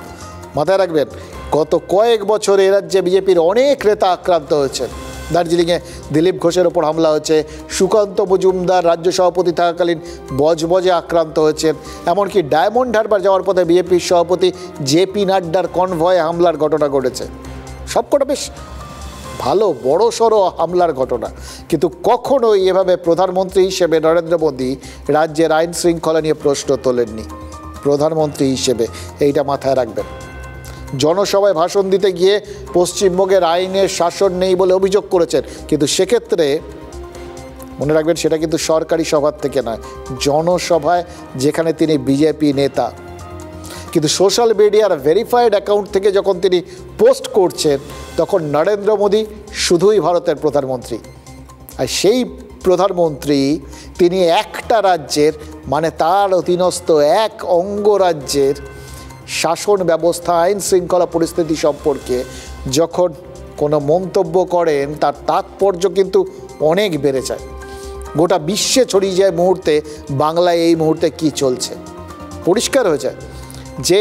মাথায় রাখবেন, গত কয়েক বছরে রাজ্যে বিজেপির অনেক নেতা আক্রান্ত হয়েছেন। দার্জিলিংয়ে দিলীপ ঘোষের ওপর হামলা হয়েছে, সুকান্ত মজুমদার রাজ্য সভাপতি থাকাকালীন বজবজে আক্রান্ত হয়েছেন, এমনকি ডায়মন্ড হারবার যাওয়ার পথে বিজেপির সভাপতি জেপি নাড্ডার কনভয়ে হামলার ঘটনা ঘটেছে। সবকটা বেশ ভালো বড় সড়ো হামলার ঘটনা, কিন্তু কখনোই এভাবে প্রধানমন্ত্রী হিসেবে নরেন্দ্র মোদী রাজ্যের আইন শৃঙ্খলা নিয়ে প্রশ্ন তোলেননি। প্রধানমন্ত্রী হিসেবে এইটা মাথায় রাখবেন। জনসভায় ভাষণ দিতে গিয়ে পশ্চিমবঙ্গের আইনের শাসন নেই বলে অভিযোগ করেছেন, কিন্তু সেক্ষেত্রে মনে রাখবেন সেটা কিন্তু সরকারি সভার থেকে নয়, জনসভায় যেখানে তিনি বিজেপি নেতা। কিন্তু সোশ্যাল মিডিয়ার ভেরিফাইড অ্যাকাউন্ট থেকে যখন তিনি পোস্ট করছেন তখন নরেন্দ্র মোদী শুধুই ভারতের প্রধানমন্ত্রী, আর সেই প্রধানমন্ত্রী তিনি একটা রাজ্যের তার অধীনস্থ এক অঙ্গরাজ্যের শাসন ব্যবস্থা, আইন শৃঙ্খলা পরিস্থিতি সম্পর্কে যখন কোনো মন্তব্য করেন তার তাৎপর্য কিন্তু অনেক বেড়ে যায়, গোটা বিশ্বে ছড়িয়ে যায় মুহূর্তে বাংলায় এই মুহূর্তে কি চলছে পরিষ্কার হয়ে যায়। যে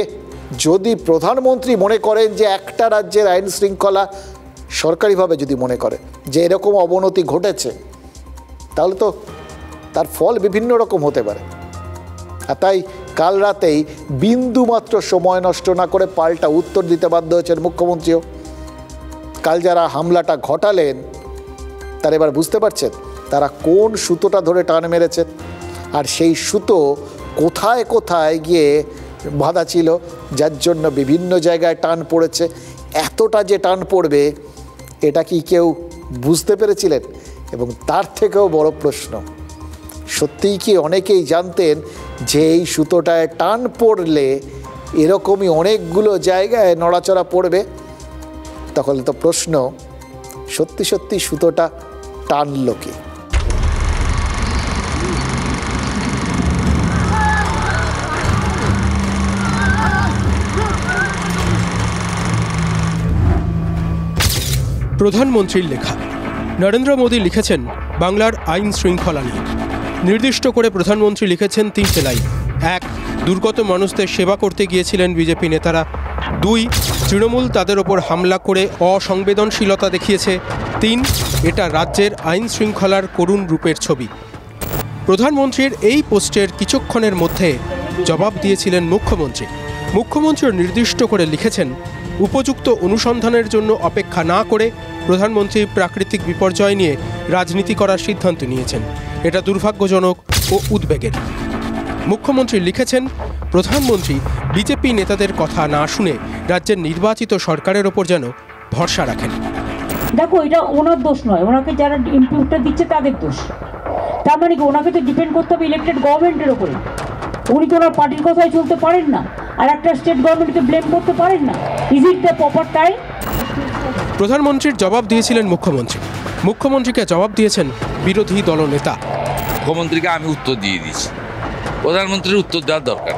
যদি প্রধানমন্ত্রী মনে করেন যে একটা রাজ্যের আইন শৃঙ্খলা সরকারিভাবে যদি মনে করে যে এরকম অবনতি ঘটেছে, তাহলে তো তার ফল বিভিন্ন রকম হতে পারে। আর তাই কাল রাতেই বিন্দুমাত্র সময় নষ্ট না করে পাল্টা উত্তর দিতে বাধ্য হয়েছেন মুখ্যমন্ত্রীও। কাল যারা হামলাটা ঘটালেন তারা এবার বুঝতে পারছেন তারা কোন সুতোটা ধরে টান মেরেছেন, আর সেই সুতো কোথায় কোথায় গিয়ে বাধা ছিল, যার জন্য বিভিন্ন জায়গায় টান পড়েছে। এতটা যে টান পড়বে এটা কি কেউ বুঝতে পেরেছিলেন? এবং তার থেকেও বড় প্রশ্ন, সত্যিই কি অনেকেই জানতেন যে এই সুতোটায় টান পড়লে এরকমই অনেকগুলো জায়গায় নড়াচড়া পড়বে, তখন তো প্রশ্ন, সত্যি সত্যি সুতোটা টানলো কে? প্রধানমন্ত্রীর লেখা। নরেন্দ্র মোদী লিখেছেন বাংলার আইন শৃঙ্খলা নিয়ে। নির্দিষ্ট করে প্রধানমন্ত্রী লিখেছেন 3টে লাইন। 1, দুর্গত মানুষদের সেবা করতে গিয়েছিলেন বিজেপি নেতারা। 2, তৃণমূল তাদের ওপর হামলা করে অসংবেদনশীলতা দেখিয়েছে। 3, এটা রাজ্যের আইন শৃঙ্খলার করুণ রূপের ছবি। প্রধানমন্ত্রীর এই পোস্টের কিছুক্ষণের মধ্যে জবাব দিয়েছিলেন মুখ্যমন্ত্রী। মুখ্যমন্ত্রী নির্দিষ্ট করে লিখেছেন, উপযুক্ত অনুসন্ধানের জন্য অপেক্ষা না করে প্রধানমন্ত্রী প্রাকৃতিক বিপর্যয় নিয়ে রাজনীতি করার সিদ্ধান্ত নিয়েছেন। এটা দুর্ভাগ্যজনক ও উদ্বেগের। মুখ্যমন্ত্রী লিখেছেন, প্রধানমন্ত্রী বিজেপি নেতাদের কথা না শুনে রাজ্যের নির্বাচিত সরকারের ওপর যেন ভরসা রাখেন। দেখো, এটা ওনার দোষ নয়, ওনাকে যারা ইনপুটটা দিচ্ছে তাদের দোষ। তার মানে কি ওনাকে তো ডিপেন্ড করতে হবে ইলেক্টেড গভর্নমেন্টের ওপরে। উনি তো ওনার পার্টির কথাই চলতে পারেন না, আর একটা স্টেট গভর্নমেন্টকে ব্লেম করতে পারেন না। Is it the proper time? প্রধানমন্ত্রীর জবাব দিয়েছিলেন মুখ্যমন্ত্রী। মুখ্যমন্ত্রীকে জবাব দিয়েছেন বিরোধী দলনেতা। মুখ্যমন্ত্রীকে আমি উত্তর দিয়ে দিয়েছি, প্রধানমন্ত্রীর উত্তর দেওয়ার দরকার,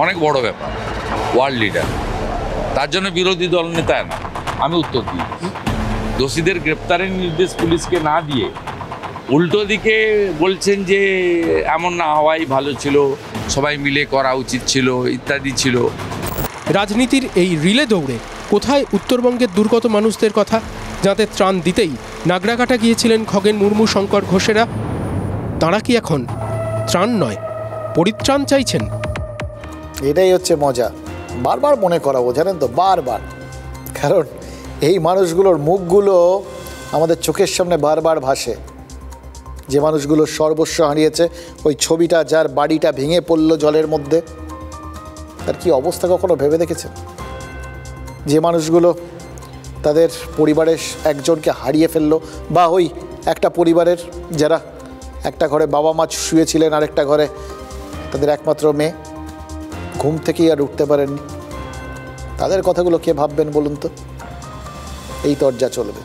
অনেক বড় ব্যাপার, ওয়ার্ল্ড লিডার, তার জন্য বিরোধী দলনেতা না, আমি উত্তর দিয়ে দিয়েছি। দোষীদের গ্রেপ্তারের নির্দেশ পুলিশকে না দিয়ে উল্টো দিকে বলছেন যে এমন না হওয়াই ভালো ছিল, সবাই মিলে করা উচিত ছিল ইত্যাদি ছিল। রাজনীতির এই রিলে দৌড়ে কোথায় উত্তরবঙ্গের দুর্গত মানুষদের কথা, যাদের ত্রাণ দিতেই নাগরাকাটা গিয়েছিলেন খগেন মুর্মু, শঙ্কর ঘোষেরা? তাঁরা কি এখন ত্রাণ নয় পরিত্রাণ চাইছেন? এটাই হচ্ছে মজা, বারবার মনে করাবো, জানেন তো, বারবার। কারণ এই মানুষগুলোর মুখগুলো আমাদের চোখের সামনে বারবার ভাসে। যে মানুষগুলো সর্বস্ব হারিয়েছে, ওই ছবিটা যার বাড়িটা ভেঙে পড়লো জলের মধ্যে, তার কি অবস্থা কখনো ভেবে দেখেছেন? যে মানুষগুলো তাদের পরিবারের একজনকে হারিয়ে ফেললো, বা ওই একটা পরিবারের যারা একটা ঘরে বাবা মা শুয়েছিলেন, আর একটা ঘরে তাদের একমাত্র মেয়ে, ঘুম থেকেই আর উঠতে পারেননি, তাদের কথাগুলো কে ভাববেন বলুন তো? এই তরজা চলবে,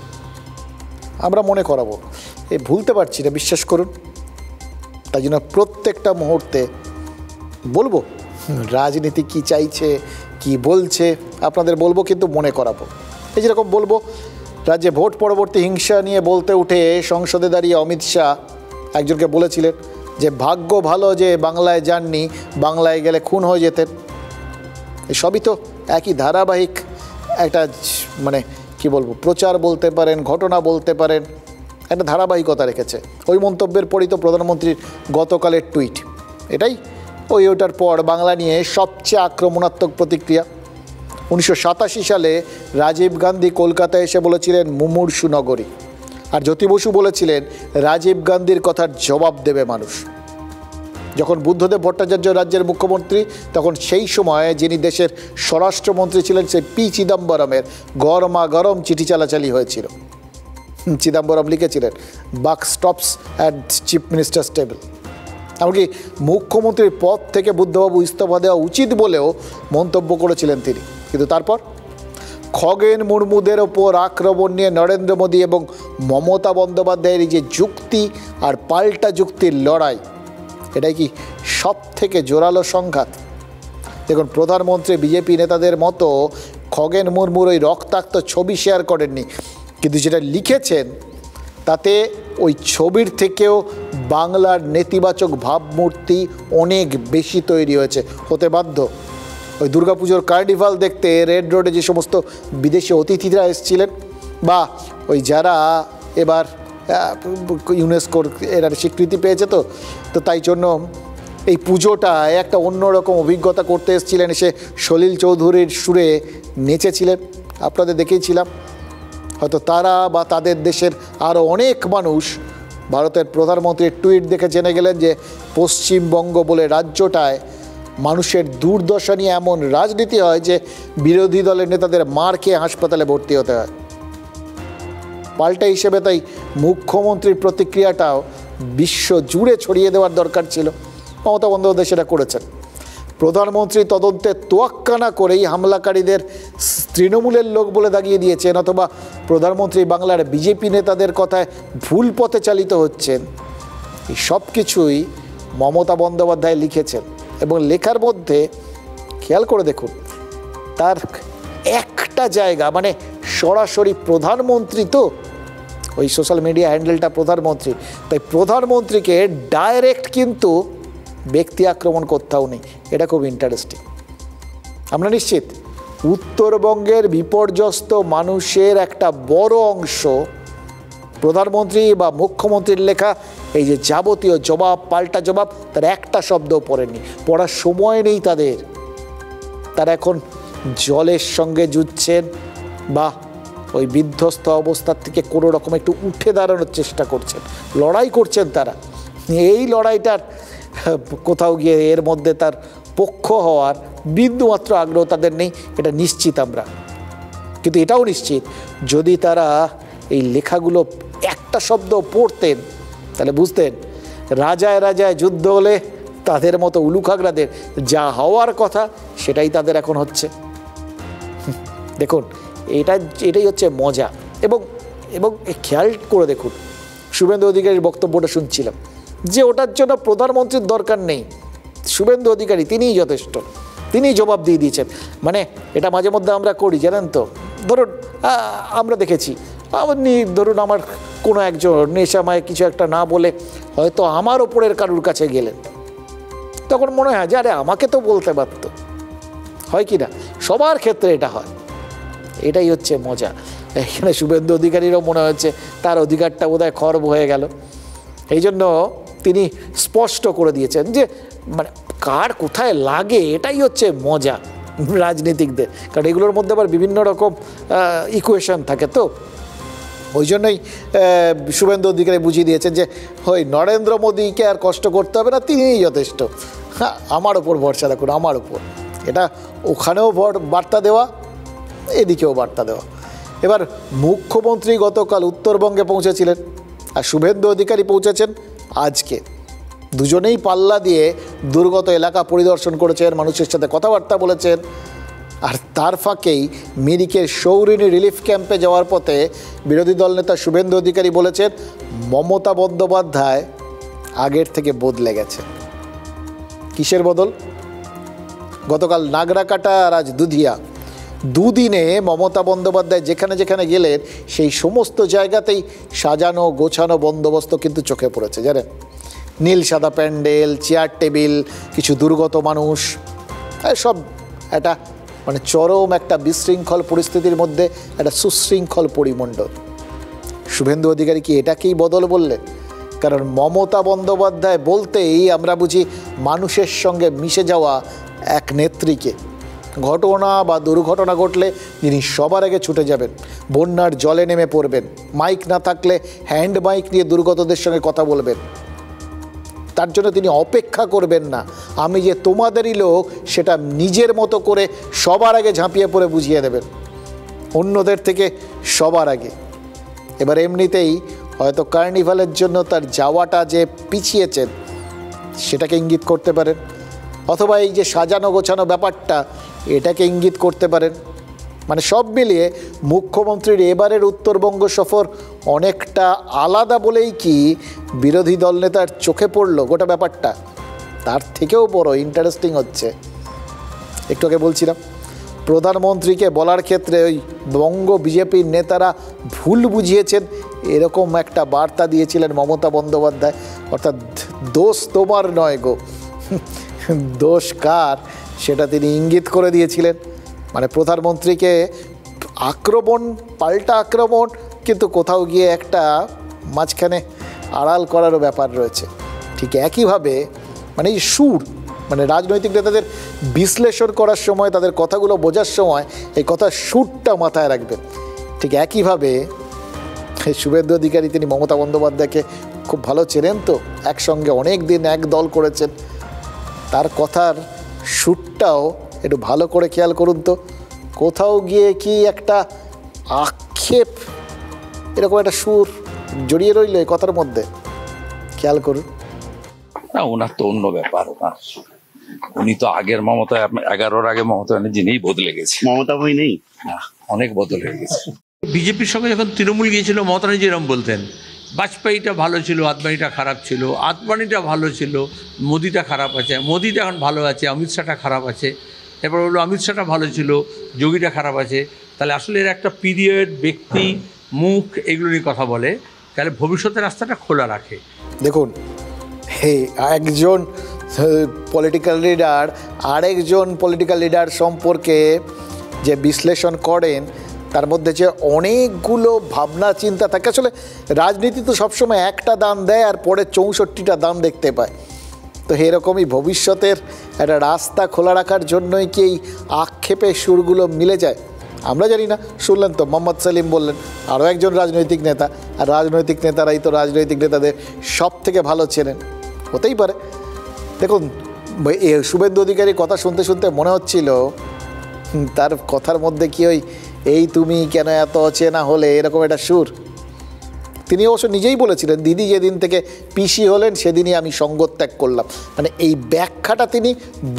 আমরা মনে করাবো, এই ভুলতে পারছি না, বিশ্বাস করুন। তাই জন্য প্রত্যেকটা মুহূর্তে বলবো রাজনীতি কি চাইছে, কি বলছে, আপনাদের বলবো, কিন্তু মনে করাবো। এই যেরকম বলবো, রাজ্যে ভোট পরবর্তী হিংসা নিয়ে বলতে উঠে সংসদে দাঁড়িয়ে অমিত শাহ একজনকে বলেছিলেন যে ভাগ্য ভালো যে বাংলায় যাননি, বাংলায় গেলে খুন হয়ে যেতেন। সবই তো একই ধারাবাহিক একটা, মানে কি বলবো, প্রচার বলতে পারেন, ঘটনা বলতে পারেন, একটা ধারাবাহিকতা রেখেছে। ওই মন্তব্যের পরই তো প্রধানমন্ত্রীর গতকালের টুইট। এটাই ওটার পর বাংলা নিয়ে সবচেয়ে আক্রমণাত্মক প্রতিক্রিয়া। 1987 সালে রাজীব গান্ধী কলকাতায় এসে বলেছিলেন মুমূর্ষু নগরী, আর জ্যোতি বসু বলেছিলেন রাজীব গান্ধীর কথার জবাব দেবে মানুষ। যখন বুদ্ধদেব ভট্টাচার্য রাজ্যের মুখ্যমন্ত্রী, তখন সেই সময়ে যিনি দেশের স্বরাষ্ট্রমন্ত্রী ছিলেন, সেই পি চিদম্বরমের গরম চিঠি চালাচালি হয়েছিল। চিদম্বরম লিখেছিলেন, বাক stops at chief ministers table. এমনকি মুখ্যমন্ত্রীর পদ থেকে বুদ্ধবাবু ইস্তফা দেওয়া উচিত বলেও মন্তব্য করেছিলেন তিনি। কিন্তু তারপর খগেন মুর্মুদের ওপর আক্রমণ নিয়ে নরেন্দ্র মোদী এবং মমতা বন্দ্যোপাধ্যায়ের যে যুক্তি আর পাল্টা যুক্তির লড়াই, এটাই কি সব থেকে জোরালো সংঘাত? দেখুন, প্রধানমন্ত্রী বিজেপি নেতাদের মতো খগেন মুর্মুর ওই রক্তাক্ত ছবি শেয়ার করেননি, কিন্তু যেটা লিখেছেন তাতে ওই ছবির থেকেও বাংলার নেতিবাচক ভাবমূর্তি অনেক বেশি তৈরি হতে বাধ্য। ওই দুর্গাপুজোর কার্নিভাল দেখতে রেড রোডে যে সমস্ত বিদেশি অতিথিরা এসেছিলেন, বা ওই যারা এবার ইউনেস্কোর এরা স্বীকৃতি পেয়েছে, তো তাই জন্য এই পুজোটায় একটা অন্যরকম অভিজ্ঞতা করতে এসেছিলেন, এসে সলিল চৌধুরীর সুরে নেচেছিলেন, আপনাদের দেখেইছিলাম। হয়তো তারা বা তাদের দেশের আরও অনেক মানুষ ভারতের প্রধানমন্ত্রীর টুইট দেখে জেনে গেলেন যে পশ্চিমবঙ্গ বলে রাজ্যটায় মানুষের দুর্দশা নিয়ে এমন রাজনীতি হয় যে বিরোধী দলের নেতাদের মার খেয়ে হাসপাতালে ভর্তি হতে হয়। পাল্টা হিসেবে তাই মুখ্যমন্ত্রীর প্রতিক্রিয়াটাও বিশ্ব জুড়ে ছড়িয়ে দেওয়ার দরকার ছিল। মমতা বন্দ্যোপাধ্যায় সেটা করেছেন। প্রধানমন্ত্রী তদন্তের তোয়াক্কা না করেই হামলাকারীদের তৃণমূলের লোক বলে দাগিয়ে দিয়েছেন, অথবা প্রধানমন্ত্রী বাংলার বিজেপি নেতাদের কথায় ভুল পথে চালিত হচ্ছেন, এই সব কিছুই মমতা বন্দ্যোপাধ্যায় লিখেছেন। এবং লেখার মধ্যে খেয়াল করে দেখুন, তার একটা জায়গা মানে সরাসরি প্রধানমন্ত্রী, তো ওই সোশ্যাল মিডিয়া হ্যান্ডেলটা প্রধানমন্ত্রী, তাই প্রধানমন্ত্রীকে ডাইরেক্ট কিন্তু ব্যক্তি আক্রমণ করতেও নেই। এটা খুব ইন্টারেস্টিং। আমরা নিশ্চিত উত্তরবঙ্গের বিপর্যস্ত মানুষের একটা বড় অংশ প্রধানমন্ত্রী বা মুখ্যমন্ত্রীর লেখা এই যে যাবতীয় জবাব পাল্টা জবাব তার একটা শব্দও পড়েনি, পড়ার সময় নেই তাদের। তারা এখন জলের সঙ্গে যুঝছেন বা ওই বিধ্বস্ত অবস্থার থেকে কোনো রকম একটু উঠে দাঁড়ানোর চেষ্টা করছেন, লড়াই করছেন তারা। এই লড়াইটার কোথাও গিয়ে এর মধ্যে তার পক্ষ হওয়ার বিন্দুমাত্র আগ্রহ তাদের নেই, এটা নিশ্চিত আমরা। কিন্তু এটাও নিশ্চিত, যদি তারা এই লেখাগুলো একটা শব্দ পড়তেন তাহলে বুঝতেন রাজায় রাজায় যুদ্ধ হলে তাদের মতো উলুখাগড়াদের যা হওয়ার কথা সেটাই তাদের এখন হচ্ছে। দেখুন, এটাই হচ্ছে মজা। এবং এবং খেয়াল করে দেখুন, শুভেন্দু অধিকারীর বক্তব্যটা শুনছিলাম যে ওটার জন্য প্রধানমন্ত্রীর দরকার নেই, শুভেন্দু অধিকারী তিনিই যথেষ্ট, তিনিই জবাব দিয়ে দিয়েছেন। মানে এটা মাঝে মধ্যে আমরা করি, জানেন তো, ধরুন আমরা দেখেছি, ধরুন আমার কোনো একজন নেশাময় কিছু একটা না বলে হয়তো আমার ওপরের কারুর কাছে গেলেন, তখন মনে হয় যে আরে আমাকে তো বলতে পারত, হয় কি না? সবার ক্ষেত্রে এটা হয়। এটাই হচ্ছে মজা। এখানে শুভেন্দু অধিকারীরও মনে হচ্ছে তার অধিকারটা বোধহয় খর্ব হয়ে গেল, এই জন্য তিনি স্পষ্ট করে দিয়েছেন যে মানে কার কোথায় লাগে এটাই হচ্ছে মজা রাজনীতিকদের, কারণ এগুলোর মধ্যে আবার বিভিন্ন রকম ইকুয়েশন থাকে। তো ওই জন্যই শুভেন্দু অধিকারী বুঝিয়ে দিয়েছেন যে ওই নরেন্দ্র মোদীকে আর কষ্ট করতে হবে না, তিনিই যথেষ্ট, হ্যাঁ আমার ওপর ভরসা রাখুন, আমার ওপর। এটা ওখানেও বার্তা দেওয়া, এদিকেও বার্তা দেওয়া। এবার মুখ্যমন্ত্রী গতকাল উত্তরবঙ্গে পৌঁছেছিলেন আর শুভেন্দু অধিকারী পৌঁছেছেন আজকে। দুজনেই পাল্লা দিয়ে দুর্গত এলাকা পরিদর্শন করেছেন, মানুষের সাথে কথাবার্তা বলেছেন। আর তার ফাঁকেই মিরিকের সৌরিনী রিলিফ ক্যাম্পে যাওয়ার পথে বিরোধী দল নেতা শুভেন্দু অধিকারী বলেছেন মমতা বন্দ্যোপাধ্যায় আগের থেকে বদলে গেছে। কিসের বদল? গতকাল নাগরাকাটা আর আজ দুধিয়া, দুদিনে মমতা বন্দ্যোপাধ্যায় যেখানে যেখানে গেলেন সেই সমস্ত জায়গাতেই সাজানো গোছানো বন্দোবস্ত কিন্তু চোখে পড়েছে। জানেন, নীল সাদা প্যান্ডেল, চেয়ার টেবিল, কিছু দুর্গত মানুষ, সব একটা মানে চরম একটা বিশৃঙ্খল পরিস্থিতির মধ্যে একটা সুশৃঙ্খল পরিমণ্ডল। শুভেন্দু অধিকারী কি এটাকেই বদল বললেন? কারণ মমতা বন্দ্যোপাধ্যায় বলতেই আমরা বুঝি মানুষের সঙ্গে মিশে যাওয়া এক নেত্রীকে। ঘটনা বা দুর্ঘটনা ঘটলে তিনি সবার আগে ছুটে যাবেন, বন্যার জলে নেমে পড়বেন, মাইক না থাকলে হ্যান্ড মাইক নিয়ে দুর্গতদের সঙ্গে কথা বলবেন। তার জন্য তিনি অপেক্ষা করবেন না, আমি যে তোমাদেরই লোক সেটা নিজের মতো করে সবার আগে ঝাঁপিয়ে পড়ে বুঝিয়ে দেবেন, অন্যদের থেকে সবার আগে। এবার এমনিতেই হয়তো কার্নিভালের জন্য তার যাওয়াটা যে পিছিয়েছেন সেটাকে ইঙ্গিত করতে পারেন, অথবা এই যে সাজানো গোছানো ব্যাপারটা এটাকে ইঙ্গিত করতে পারেন। মানে সব মিলিয়ে মুখ্যমন্ত্রীর এবারের উত্তরবঙ্গ সফর অনেকটা আলাদা বলেই কি বিরোধী দলনেতার চোখে পড়ল গোটা ব্যাপারটা। তার থেকেও বড় ইন্টারেস্টিং হচ্ছে, একটু আগে বলছিলাম প্রধানমন্ত্রীকে বলার ক্ষেত্রে ওই বঙ্গ বিজেপির নেতারা ভুল বুঝিয়েছেন এরকম একটা বার্তা দিয়েছিলেন মমতা বন্দ্যোপাধ্যায়, অর্থাৎ দোষ তোমার নয় গো, দোষ কার সেটা তিনি ইঙ্গিত করে দিয়েছিলেন। মানে প্রধানমন্ত্রীকে আক্রমণ, পাল্টা আক্রমণ, কিন্তু কোথাও গিয়ে একটা মাঝখানে আড়াল করারও ব্যাপার রয়েছে। ঠিক একইভাবে মানে এই সুর, মানে রাজনৈতিক নেতাদের বিশ্লেষণ করার সময়, তাদের কথাগুলো বোঝার সময় এই কথার সুরটা মাথায় রাখবেন। ঠিক একইভাবে শুভেন্দু অধিকারী তিনি মমতা বন্দ্যোপাধ্যায়কে খুব ভালো চেনেন, তো একসঙ্গে অনেক দিন এক দল করেছেন, তার কথার সুরটাও একটু ভালো করে খেয়াল করুন তো। কোথাও গিয়ে কি একটা আক্ষেপ, এরকম একটা সুর জড়িয়ে রইল এই কথার মধ্যে, খেয়াল করুন। না, ওনার তো অন্য ব্যাপার, ওনার উনি তো আগের মমতা 11-র আগে মমতা যিনিই বদলে গেছে, মমতা বই নেই, অনেক বদল হয়ে গেছে। বিজেপির সঙ্গে যখন তৃণমূল গিয়েছিল মমতা ব্যানার্জি এরকম বলতেন, বাজপেয়ীটা ভালো ছিল, আদবানিটা খারাপ ছিল, আদবানিটা ভালো ছিল, মোদিটা খারাপ আছে, মোদিটা এখন ভালো আছে, অমিত শাহটা খারাপ আছে, এরপর বললো অমিত শাহটা ভালো ছিল, যোগীটা খারাপ আছে। তাহলে আসলে এর একটা পিরিয়ড, ব্যক্তি, মুখ এগুলো নিয়ে কথা বলে, তাহলে ভবিষ্যতের রাস্তাটা খোলা রাখে। দেখুন, একজন পলিটিক্যাল লিডার আরেকজন পলিটিক্যাল লিডার সম্পর্কে যে বিশ্লেষণ করেন, তার মধ্যে যে অনেকগুলো ভাবনা চিন্তা থাকে। আসলে রাজনীতি তো সবসময় একটা দান দেয় আর পরে 64টা দান দেখতে পায়। তো এরকমই ভবিষ্যতের একটা রাস্তা খোলা রাখার জন্যই কি এই আক্ষেপের সুরগুলো মিলে যায়? আমরা জানি না। শুনলেন তো, মোহাম্মদ সেলিম বললেন, আরও একজন রাজনৈতিক নেতা, আর রাজনৈতিক নেতারাই তো রাজনৈতিক নেতাদের সব থেকে ভালো চেনেন। হতেই পারে। দেখুন, শুভেন্দু অধিকারীর কথা শুনতে শুনতে মনে হচ্ছিল তার কথার মধ্যে কি ওই এই তুমি কেন এত অচেনা হলে এরকম একটা সুর। তিনি অবশ্য নিজেই বলেছিলেন, দিদি যেদিন থেকে পিসি হলেন সেদিনই আমি সঙ্গ ত্যাগ করলাম। মানে এই ব্যাখ্যাটা তিনি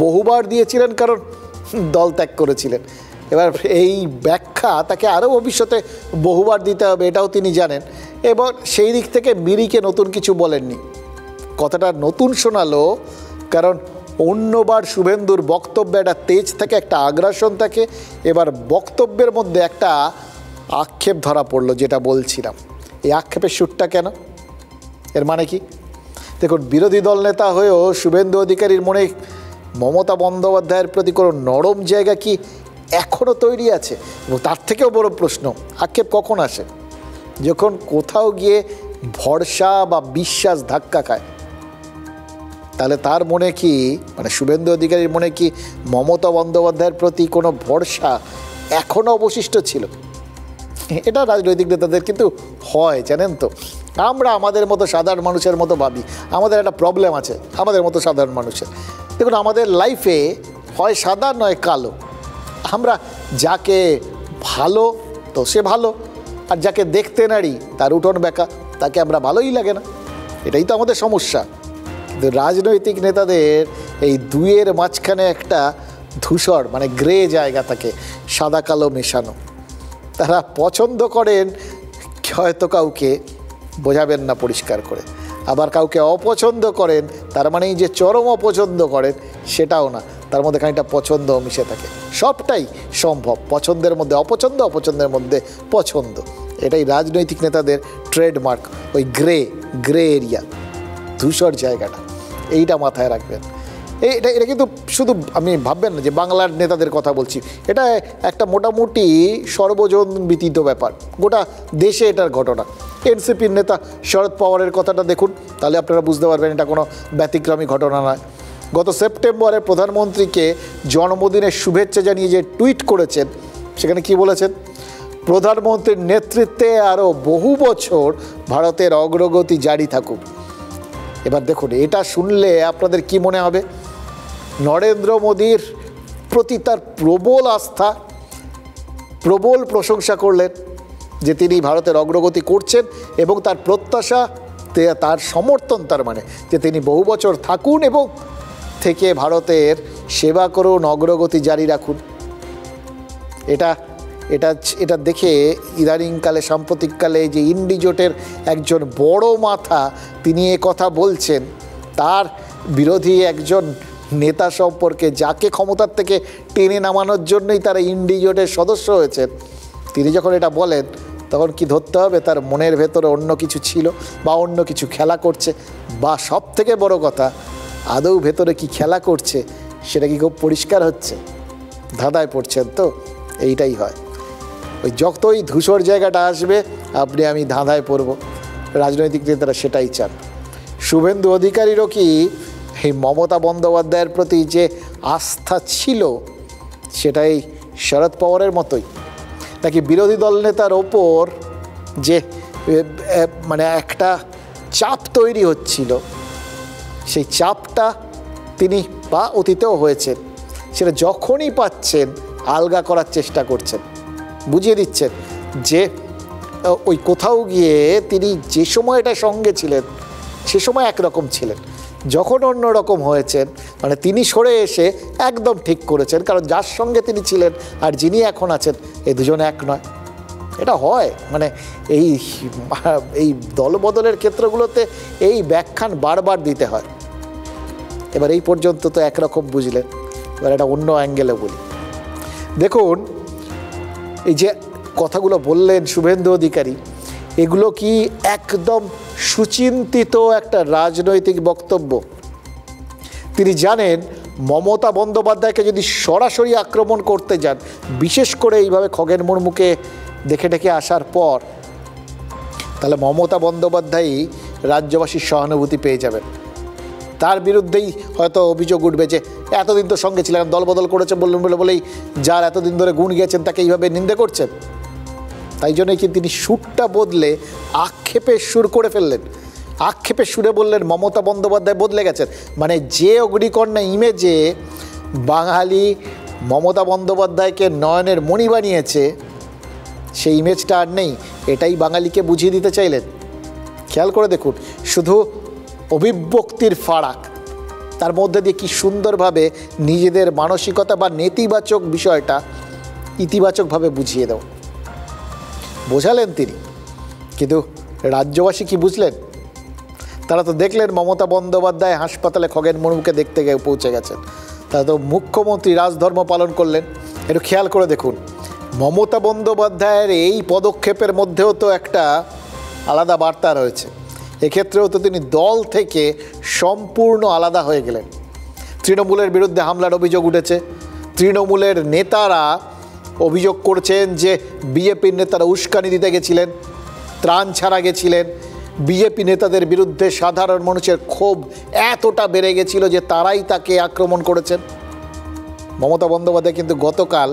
বহুবার দিয়েছিলেন, কারণ দল ত্যাগ করেছিলেন। এবার এই ব্যাখ্যা তাকে আরও ভবিষ্যতে বহুবার দিতে হবে, এটাও তিনি জানেন। এবার সেই দিক থেকে মিরিকে নতুন কিছু বলেননি। কথাটা নতুন শোনালো কারণ অন্যবার শুভেন্দুর বক্তব্যে একটা তেজ থাকে, একটা আগ্রাসন থাকে। এবার বক্তব্যের মধ্যে একটা আক্ষেপ ধরা পড়লো, যেটা বলছিলাম। এই আক্ষেপের সুরটা কেন? এর মানে কি? দেখুন, বিরোধী দল নেতা হয়েও শুভেন্দু অধিকারীর মনে মমতা বন্দ্যোপাধ্যায়ের প্রতি কোনো নরম জায়গা কি এখনও তৈরি আছে? এবং তার থেকেও বড় প্রশ্ন, আক্ষেপ কখন আসে? যখন কোথাও গিয়ে ভরসা বা বিশ্বাস ধাক্কা খায়। তাহলে তার মনে কি, মানে শুভেন্দু অধিকারীর মনে কি মমতা বন্দ্যোপাধ্যায়ের প্রতি কোনো ভরসা এখনও অবশিষ্ট ছিল? এটা রাজনৈতিক নেতাদের কিন্তু হয়, জানেন তো। আমরা আমাদের মতো সাধারণ মানুষের মতো ভাবি। আমাদের একটা প্রবলেম আছে আমাদের মতো সাধারণ মানুষের। দেখুন, আমাদের লাইফে হয় সাদা নয় কালো। আমরা যাকে ভালো তো সে ভালো, আর যাকে দেখতে নাড়ি তার উঠোন বেঁকা, তাকে আমরা ভালোই লাগে না। এটাই তো আমাদের সমস্যা। কিন্তু রাজনৈতিক নেতাদের এই দুইয়ের মাঝখানে একটা ধূসর, মানে গ্রে জায়গা থাকে, সাদা কালো মেশানো। তারা পছন্দ করেন হয়তো কাউকে, বোঝাবেন না পরিষ্কার করে, আবার কাউকে অপছন্দ করেন, তার মানে যে চরম অপছন্দ করেন সেটাও না, তার মধ্যে খানিকটা পছন্দ মিশে থাকে। সবটাই সম্ভব, পছন্দের মধ্যে অপছন্দ, অপছন্দের মধ্যে পছন্দ। এটাই রাজনৈতিক নেতাদের ট্রেডমার্ক, ওই গ্রে এরিয়া, ধূসর জায়গাটা। এইটা মাথায় রাখবেন। এটা কিন্তু শুধু আমি ভাববেন না যে বাংলার নেতাদের কথা বলছি, এটা একটা মোটামুটি সর্বজন বিদিত ব্যাপার, গোটা দেশে এটার ঘটনা। এনসিপির নেতা শরদ পাওয়ারের কথাটা দেখুন, তাহলে আপনারা বুঝতে পারবেন এটা কোনো ব্যতিক্রমী ঘটনা নয়। গত সেপ্টেম্বরে প্রধানমন্ত্রীকে জন্মদিনের শুভেচ্ছা জানিয়ে যে টুইট করেছেন, সেখানে কি বলেছেন? প্রধানমন্ত্রীর নেতৃত্বে আরও বহু বছর ভারতের অগ্রগতি জারি থাকুক। এবার দেখুন, এটা শুনলে আপনাদের কি মনে হবে? নরেন্দ্র মোদীর প্রতি তার প্রবল আস্থা, প্রবল প্রশংসা করলেন যে তিনি ভারতের অগ্রগতি করছেন, এবং তার প্রত্যাশা, তার সমর্থন, তার মানে যে তিনি বহু বছর থাকুন এবং থেকে ভারতের সেবা করুন, অগ্রগতি জারি রাখুন। এটা দেখে ইদানিংকালে, সাম্প্রতিককালে যে ইন্ডিজোটের একজন বড় মাথা তিনি এ কথা বলছেন, তার বিরোধী একজন নেতা সম্পর্কে, যাকে ক্ষমতার থেকে টেনে নামানোর জন্যই তারা ইন্ডিজোটের সদস্য হয়েছেন, তিনি যখন এটা বলেন, তখন কি ধরতে হবে তার মনের ভেতরে অন্য কিছু ছিল, বা অন্য কিছু খেলা করছে, বা সব থেকে বড় কথা, আদৌ ভেতরে কি খেলা করছে সেটা কি খুব পরিষ্কার হচ্ছে? ধাঁধায় পড়ছেন তো? এইটাই হয়। ওই যতই ধূসর জায়গাটা আসবে, আপনি আমি ধাঁধায় পড়ব। রাজনৈতিক নেতারা সেটাই চান। শুভেন্দু অধিকারীরও কি এই মমতা বন্দ্যোপাধ্যায়ের প্রতি যে আস্থা ছিল, সেটাই শরদ পাওয়ারের মতোই? নাকি বিরোধী দল নেতার ওপর যে মানে একটা চাপ তৈরি হচ্ছিল, সেই চাপটা তিনি বা অতীতেও হয়েছেন, সেটা যখনই পাচ্ছেন আলগা করার চেষ্টা করছেন, বুঝিয়ে দিচ্ছেন যে ওই কোথাও গিয়ে তিনি যে সময়টা সঙ্গে ছিলেন সে সময় একরকম ছিলেন, যখন অন্যরকম হয়েছেন মানে তিনি সরে এসে একদম ঠিক করেছেন, কারণ যার সঙ্গে তিনি ছিলেন আর যিনি এখন আছেন এই দুজন এক নয়। এটা হয় মানে এই দলবদলের ক্ষেত্রগুলোতে এই ব্যাখ্যান বারবার দিতে হয়। এবার এই পর্যন্ত তো একরকম বুঝলেন, এবার এটা অন্য অ্যাঙ্গেলে বলি। দেখুন এই যে কথাগুলো বললেন শুভেন্দু অধিকারী, এগুলো কি একদম সুচিন্তিত একটা রাজনৈতিক বক্তব্য? তিনি জানেন মমতা বন্দ্যোপাধ্যায়কে যদি সরাসরি আক্রমণ করতে যান, বিশেষ করে এইভাবে খগেন মুর্মুকে দেখে ডেকে আসার পর, তাহলে মমতা বন্দ্যোপাধ্যায়ই রাজ্যবাসীর সহানুভূতি পেয়ে যাবেন। তার বিরুদ্ধেই হয়তো অভিযোগ উঠবে যে এতদিন তো সঙ্গে ছিলেন, দলবদল করেছে বলেই যার এতদিন ধরে গুণ গিয়েছেন তাকে এইভাবে নিন্দে করছেন। তাই জন্যই কি তিনি সুরটা বদলে আক্ষেপের সুর করে ফেললেন। আক্ষেপের সুরে বললেন মমতা বন্দ্যোপাধ্যায় বদলে গেছেন। মানে যে অগ্নিকন্যা ইমেজে বাঙালি মমতা বন্দ্যোপাধ্যায়কে নয়নের মণি বানিয়েছে, সেই ইমেজটা আর নেই, এটাই বাঙালিকে বুঝিয়ে দিতে চাইলেন। খেয়াল করে দেখুন শুধু অভিব্যক্তির ফারাক, তার মধ্যে দিয়ে কি সুন্দরভাবে নিজেদের মানসিকতা বা নেতিবাচক বিষয়টা ইতিবাচকভাবে বুঝিয়ে দেওয়া বোঝালেন তিনি। কিন্তু রাজ্যবাসী কি বুঝলেন? তারা তো দেখলেন মমতা বন্দ্যোপাধ্যায় হাসপাতালে খগেন মুর্মুকে দেখতে গিয়ে পৌঁছে গেছেন, তারা তো মুখ্যমন্ত্রী রাজধর্ম পালন করলেন। একটু খেয়াল করে দেখুন মমতা বন্দ্যোপাধ্যায়ের এই পদক্ষেপের মধ্যেও তো একটা আলাদা বার্তা রয়েছে। এক্ষেত্রেও তো তিনি দল থেকে সম্পূর্ণ আলাদা হয়ে গেলেন। তৃণমূলের বিরুদ্ধে হামলার অভিযোগ উঠেছে। তৃণমূলের নেতারা অভিযোগ করছেন যে বিজেপির নেতারা উস্কানি দিতে গেছিলেন, ত্রাণ ছাড়া গেছিলেন। বিজেপি নেতাদের বিরুদ্ধে সাধারণ মানুষের ক্ষোভ এতটা বেড়ে গেছিল যে তারাই তাকে আক্রমণ করেছেন। মমতা বন্দ্যোপাধ্যায় কিন্তু গতকাল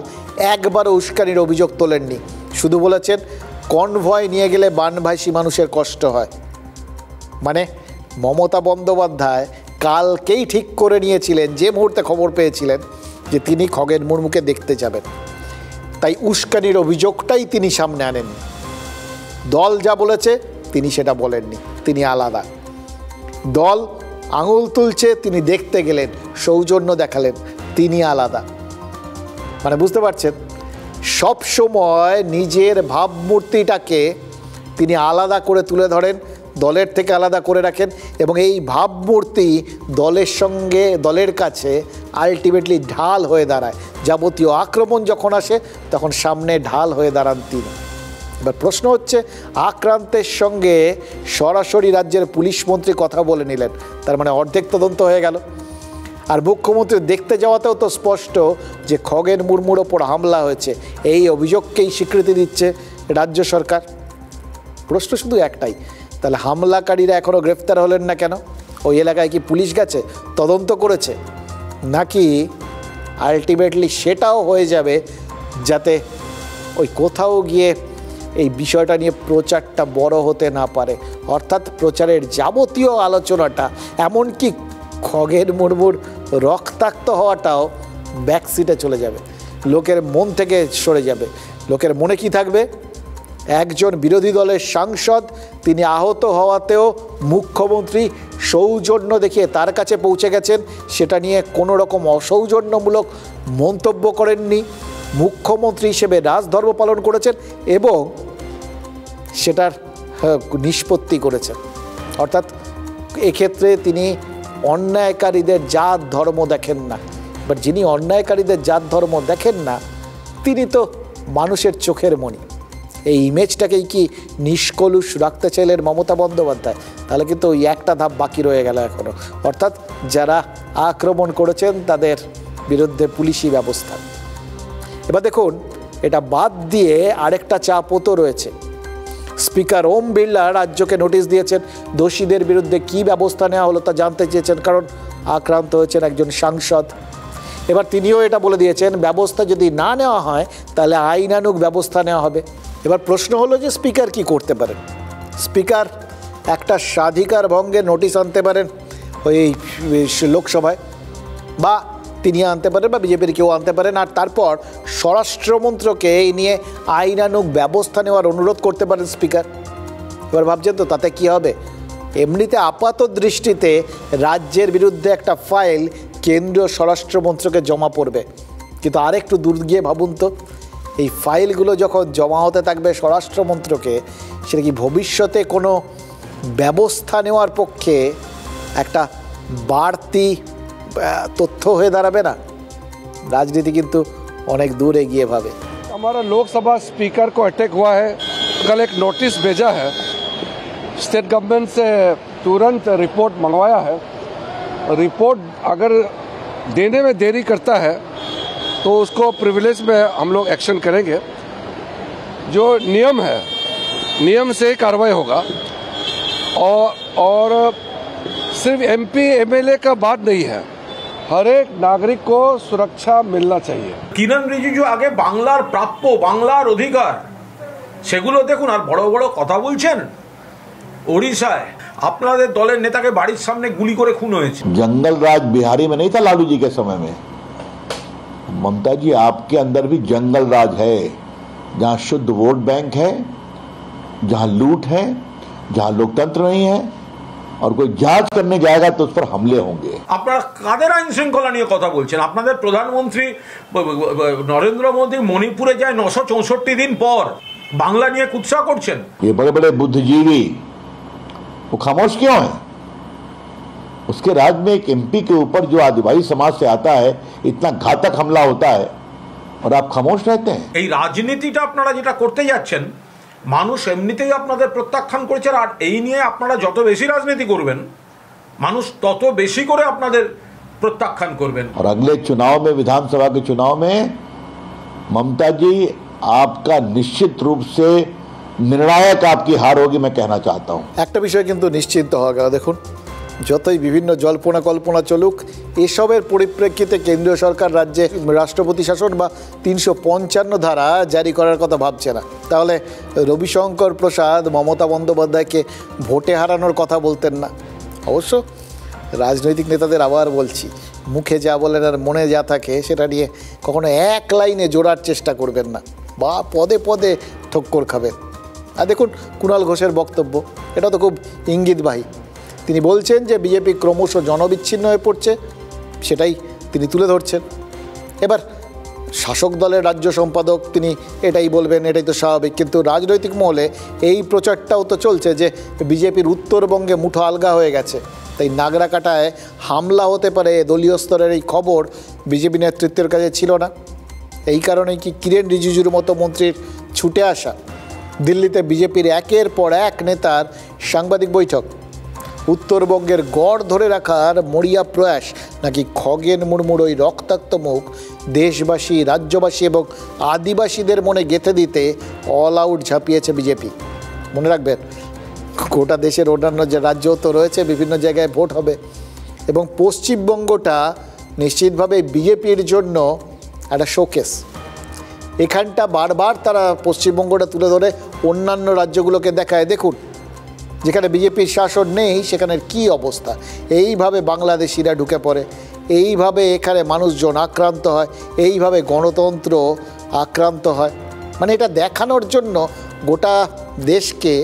একবারও উস্কানির অভিযোগ তোলেননি, শুধু বলেছেন কনভয় নিয়ে গেলে বানভাসী মানুষের কষ্ট হয়। মানে মমতা বন্দ্যোপাধ্যায় কালকেই ঠিক করে নিয়েছিলেন, যে মুহূর্তে খবর পেয়েছিলেন যে তিনি খগেন মুর্মুকে দেখতে যাবেন, তাই উস্কানির অভিযোগটাই তিনি সামনে আনেননি। দল যা বলেছে তিনি সেটা বলেননি, তিনি আলাদা। দল আঙুল তুলছে, তিনি দেখতে গেলেন, সৌজন্য দেখালেন, তিনি আলাদা। মানে বুঝতে পারছেন, সব সময় নিজের ভাবমূর্তিটাকে তিনি আলাদা করে তুলে ধরেন, দলের থেকে আলাদা করে রাখেন, এবং এই ভাবমূর্তি দলের কাছে আলটিমেটলি ঢাল হয়ে দাঁড়ায়। যাবতীয় আক্রমণ যখন আসে তখন সামনে ঢাল হয়ে দাঁড়ান তিনি। এবার প্রশ্ন হচ্ছে, আক্রান্তের সঙ্গে সরাসরি রাজ্যের পুলিশ মন্ত্রী কথা বলে নিলেন, তার মানে অর্ধেক তদন্ত হয়ে গেল। আর মুখ্যমন্ত্রী দেখতে যাওয়াতেও তো স্পষ্ট যে খগেন মুর্মুর ওপর হামলা হয়েছে, এই অভিযোগকেই স্বীকৃতি দিচ্ছে রাজ্য সরকার। প্রশ্ন শুধু একটাই, তাহলে হামলাকারীরা এখনও গ্রেফতার হলেন না কেন? ওই এলাকায় কি পুলিশ গেছে, তদন্ত করেছে? নাকি আলটিমেটলি সেটাও হয়ে যাবে যাতে ওই কোথাও গিয়ে এই বিষয়টা নিয়ে প্রচারটা বড় হতে না পারে, অর্থাৎ প্রচারের যাবতীয় আলোচনাটা, এমনকি খগেন মুর্মুর রক্তাক্ত হওয়াটাও ব্যাকসিটে চলে যাবে, লোকের মন থেকে সরে যাবে। লোকের মনে কি থাকবে? একজন বিরোধী দলের সাংসদ তিনি আহত হওয়াতেও মুখ্যমন্ত্রী সৌজন্য দেখিয়ে তার কাছে পৌঁছে গেছেন, সেটা নিয়ে কোনো রকম অসৌজন্যমূলক মন্তব্য করেননি, মুখ্যমন্ত্রী হিসেবে রাজধর্ম পালন করেছেন এবং সেটার নিষ্পত্তি করেছেন। অর্থাৎ এক্ষেত্রে তিনি অন্যায়কারীদের জাত ধর্ম দেখেন না। বাট যিনি অন্যায়কারীদের জাত ধর্ম দেখেন না তিনি তো মানুষের চোখের মণি। এই ইমেজটাকেই কি নিষ্কলুষ রাখতে চাইলেন মমতা বন্দ্যোপাধ্যায়? তাহলে কিন্তু ওই একটা ধাপ বাকি রয়ে গেল এখনও, অর্থাৎ যারা আক্রমণ করেছেন তাদের বিরুদ্ধে পুলিশি ব্যবস্থা। এবার দেখুন, এটা বাদ দিয়ে আরেকটা চাপও তো রয়েছে। স্পিকার ওম বিড়লা রাজ্যকে নোটিশ দিয়েছেন, দোষীদের বিরুদ্ধে কি ব্যবস্থা নেওয়া হলো তা জানতে চেয়েছেন, কারণ আক্রান্ত হয়েছেন একজন সাংসদ। এবার তিনিও এটা বলে দিয়েছেন, ব্যবস্থা যদি না নেওয়া হয় তাহলে আইনানুগ ব্যবস্থা নেওয়া হবে। এবার প্রশ্ন হলো যে স্পিকার কি করতে পারেন? স্পিকার একটা স্বাধিকার ভঙ্গের নোটিশ আনতে পারেন ওই লোকসভায়, বা তিনি আনতে পারেন বা বিজেপির কেউ আনতে পারেন, আর তারপর স্বরাষ্ট্রমন্ত্রকে এই নিয়ে আইনানুগ ব্যবস্থা নেওয়ার অনুরোধ করতে পারেন স্পিকার। এবার ভাবছেন তো তাতে কি হবে? এমনিতে আপাত দৃষ্টিতে রাজ্যের বিরুদ্ধে একটা ফাইল কেন্দ্রীয় স্বরাষ্ট্রমন্ত্রকে জমা পড়বে, কিন্তু আরেকটু দূর গিয়ে ভাবুন তো, এই ফাইলগুলো যখন জমা হতে থাকবে স্বরাষ্ট্রমন্ত্রকে, সেটা কি ভবিষ্যতে কোনো ব্যবস্থা নেওয়ার পক্ষে একটা বাড়তি তথ্য হয়ে দাঁড়াবে না? রাজনীতি কিন্তু অনেক দূর এগিয়ে ভাবে। हमारा लोकसभा स्पीकर को अटैक हुआ है, कल एक नोटिस भेजा है, स्टेट गवर्नमेंट से तुरंत रिपोर्ट मंगवाया है। रिपोर्ट अगर देने में देरी करता है तो उसको प्रिविलेज में हम लोग एक्शन करेंगे। जो नियम है, नियम से ही कार्रवाई होगा। और सिर्फ एमपी एमएलए का बात नहीं है, हर एक नागरिक को सुरक्षा मिलना चाहिए। কিরণ রিজিজু আগে বাংলার প্রাপ্য, বাংলার অধিকার সেগুলো দেখুন, আর বড় বড় কথা বলছেন। ওড়িশায় আপনাদের দলের নেতাকে বাড়ির সামনে গুলি করে খুন হয়েছে। जंगल राज बिहारी में नहीं था लालू जी के समय में। ममता जी, आपके अंदर भी जंगल राज है, जहां शुद्ध वोट बैंक है, जहां लूट है, जहां लोकतंत्र नहीं है, और कोई जांच करने जाएगा तो उस पर हमले होंगे। আপনারা কাদের আইন শৃঙ্খলা নিয়ে কথা বলছেন? আপনাদের প্রধানমন্ত্রী নরেন্দ্র মোদী মণিপুরে যায় 964 दिन পর, বাংলা নিয়ে কুৎসা করছেন। ये बड़े बड़े बुद्धिजीवी वो खामोश क्यों है? उसके राज्य में एक एमपी के ऊपर जो आदिवासी समाज से आता है, इतना घातक हमला होता है और आप खामोश रहते हैं। এই রাজনীতিটা আপনারা যেটা করতে যাচ্ছেন, মানুষ এমনিতেই আপনাদের প্রত্যাখ্যান করেছে, আর এই নিয়ে আপনারা যত বেশি রাজনীতি করবেন, মানুষ তত বেশি করে আপনাদের প্রত্যাখ্যান করবেন। और अगले चुनाव में, विधानसभा के चुनाव में, ममता जी आपका निश्चित रूप से निर्णायक आपकी हार होगी, मैं कहना चाहता हूं। একটা বিষয় কিন্তু নিশ্চিন্ত হওয়া গেল, দেখুন যতই বিভিন্ন জল্পনা কল্পনা চলুক, এসবের পরিপ্রেক্ষিতে কেন্দ্রীয় সরকার রাজ্যে রাষ্ট্রপতি শাসন বা 355 ধারা জারি করার কথা ভাবছে না। তাহলে রবিশঙ্কর প্রসাদ মমতা বন্দ্যোপাধ্যায়কে ভোটে হারানোর কথা বলতেন না? অবশ্য রাজনৈতিক নেতাদের আবার বলছি, মুখে যা বলেন আর মনে যা থাকে সেটা নিয়ে কখনো এক লাইনে জোড়ার চেষ্টা করবেন না, বা পদে পদে ঠক্কর খাবেন। আর দেখুন কুণাল ঘোষের বক্তব্য, এটা তো খুব ইঙ্গিতবাহী। তিনি বলছেন যে বিজেপি ক্রমশ জনবিচ্ছিন্ন হয়ে পড়ছে, সেটাই তিনি তুলে ধরছেন। এবার শাসক দলের রাজ্য সম্পাদক তিনি এটাই বলবেন, এটাই তো স্বাভাবিক, কিন্তু রাজনৈতিক মহলে এই প্রচারটাও তো চলছে যে বিজেপির উত্তরবঙ্গে মুঠো আলগা হয়ে গেছে, তাই নাগরাকাটায় হামলা হতে পারে দলীয় স্তরের এই খবর বিজেপি নেতৃত্বের কাছে ছিল না। এই কারণেই কি কিরেন রিজিজুর মতো মন্ত্রীর ছুটে আসা? দিল্লিতে বিজেপির একের পর এক নেতার সাংবাদিক বৈঠক, উত্তরবঙ্গের গড় ধরে রাখার মরিয়া প্রয়াস, নাকি খগেন মুর্মুর ওই রক্তাক্ত মুখ দেশবাসী, রাজ্যবাসী এবং আদিবাসীদের মনে গেঁথে দিতে অল আউট ঝাঁপিয়েছে বিজেপি। মনে রাখবেন, গোটা দেশের অন্যান্য যে রাজ্যও তো রয়েছে, বিভিন্ন জায়গায় ভোট হবে, এবং পশ্চিমবঙ্গটা নিশ্চিতভাবে বিজেপির জন্য একটা শোকেস। এখানটা বারবার তারা পশ্চিমবঙ্গটা তুলে ধরে অন্যান্য রাজ্যগুলোকে দেখায়, দেখুন যেখানে বিজেপির শাসন নেই সেখানের কি অবস্থা। এইভাবে বাংলাদেশিরা ঢুকে পড়ে, এইভাবে এখানে মানুষজন আক্রান্ত হয়, এইভাবে গণতন্ত্র আক্রান্ত হয়। মানে এটা দেখানোর জন্য গোটা দেশকে,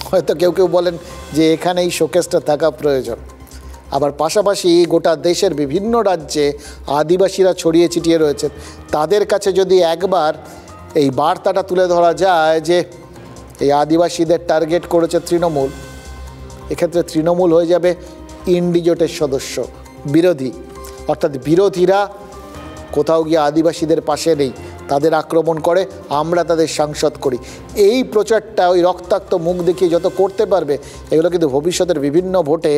হয়তো কেউ কেউ বলেন যে এখানে এই শোকেসটা থাকা প্রয়োজন। আবার পাশাপাশি গোটা দেশের বিভিন্ন রাজ্যে আদিবাসীরা ছড়িয়ে ছিটিয়ে রয়েছেন, তাদের কাছে যদি একবার এই বার্তাটা তুলে ধরা যায় যে এই আদিবাসীদের টার্গেট করেছে তৃণমূল, এক্ষেত্রে তৃণমূল হয়ে যাবে ইন্ডিজোটের সদস্য, বিরোধী, অর্থাৎ বিরোধীরা কোথাও গিয়ে আদিবাসীদের পাশে নেই, তাদের আক্রমণ করে, আমরা তাদের সাংসদ করি। এই প্রচারটা ওই রক্তাক্ত মুখ দেখিয়ে যত করতে পারবে, এগুলো কিন্তু ভবিষ্যতের বিভিন্ন ভোটে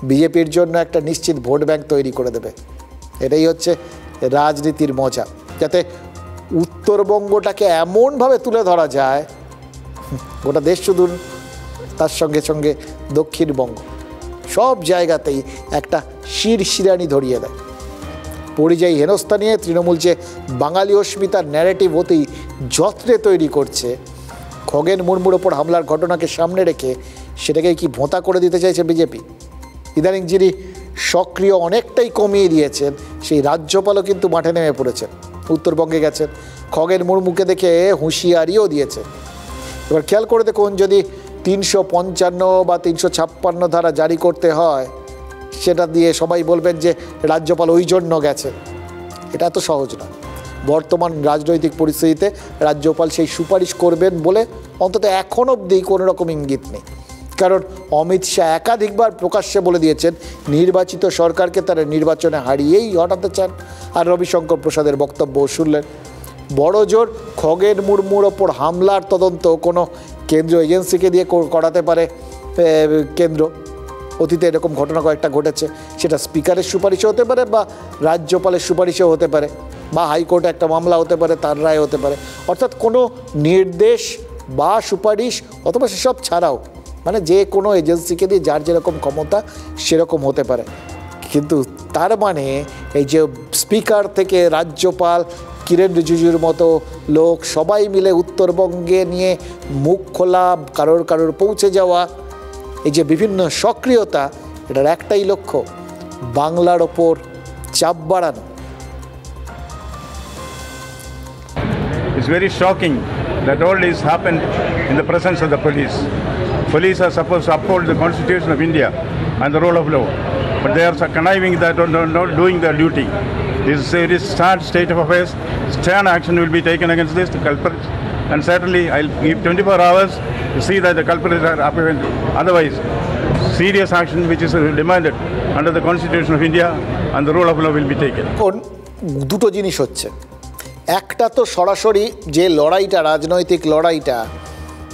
বিজেপির জন্য একটা নিশ্চিত ভোট ব্যাংক তৈরি করে দেবে। এটাই হচ্ছে রাজনীতির মজা, যাতে উত্তরবঙ্গটাকে এমনভাবে তুলে ধরা যায়, গোটা দেশ শুধু, তার সঙ্গে সঙ্গে দক্ষিণবঙ্গ, সব জায়গাতেই একটা শিরশিরানি ধরিয়ে দেয়। পরিযায়ী হেনস্থা নিয়ে তৃণমূল যে বাঙালি অস্মিতার ন্যারেটিভ হতেই যত্নে তৈরি করছে, খগেন মুর্মুর ওপর হামলার ঘটনাকে সামনে রেখে সেটাকে কি ভোঁতা করে দিতে চাইছে বিজেপি? ইদানিং যিনি সক্রিয় অনেকটাই কমিয়ে দিয়েছেন, সেই রাজ্যপালও কিন্তু মাঠে নেমে পড়েছেন, উত্তরবঙ্গে গেছেন, খগেন মুর্মুকে দেখে হুঁশিয়ারিও দিয়েছেন। এবার খেয়াল করে দেখুন, যদি 355 বা 356 ধারা জারি করতে হয়, সেটা দিয়ে সবাই বলবেন যে রাজ্যপাল ওই জন্য গেছে। এটা এত সহজ না। বর্তমান রাজনৈতিক পরিস্থিতিতে রাজ্যপাল সেই সুপারিশ করবেন বলে অন্তত এখন অবধি কোনো রকম ইঙ্গিত নেই। কারণ অমিত শাহ একাধিকবার প্রকাশ্যে বলে দিয়েছেন নির্বাচিত সরকারকে তারা নির্বাচনে হারিয়েই হটাতে চান। আর রবিশঙ্কর প্রসাদের বক্তব্য শুনলেন। বড় জোর খগেন মুর্মুর ওপর হামলার তদন্ত কোনো কেন্দ্রীয় এজেন্সিকে দিয়ে করাতে পারে কেন্দ্র। অতীতে এরকম ঘটনা কয়েকটা ঘটেছে, সেটা স্পিকারের সুপারিশে হতে পারে বা রাজ্যপালের সুপারিশেও হতে পারে বা হাইকোর্টে একটা মামলা হতে পারে, তার রায় হতে পারে। অর্থাৎ কোনো নির্দেশ বা সুপারিশ অথবা সেসব ছাড়াও মানে যে কোনো এজেন্সিকে দিয়ে যার যেরকম ক্ষমতা সেরকম হতে পারে। কিন্তু তার মানে এই যে স্পিকার থেকে রাজ্যপাল, কিরেন রিজিজুর মতো লোক সবাই মিলে উত্তরবঙ্গে নিয়ে মুখ খোলা, কারোর পৌঁছে যাওয়া, এই যে বিভিন্ন সক্রিয়তা, এটার একটাই লক্ষ্য বাংলার ওপর চাপ বাড়ানো। It's very shocking that all this happened in the presence of the police. Police are supposed to uphold the Constitution of India and the rule of law, but they are conniving that not doing their duty. This is a very sad state of affairs. Stern action will be taken against this, the culprits, and certainly I'll give 24 hours to see that the culprits are apprehended. Otherwise, serious action which is demanded under the Constitution of India and the rule of law will be taken. দুটো জিনিস হচ্ছে, একটা তো সরাসরি যে লড়াইটা, রাজনৈতিক লড়াইটা,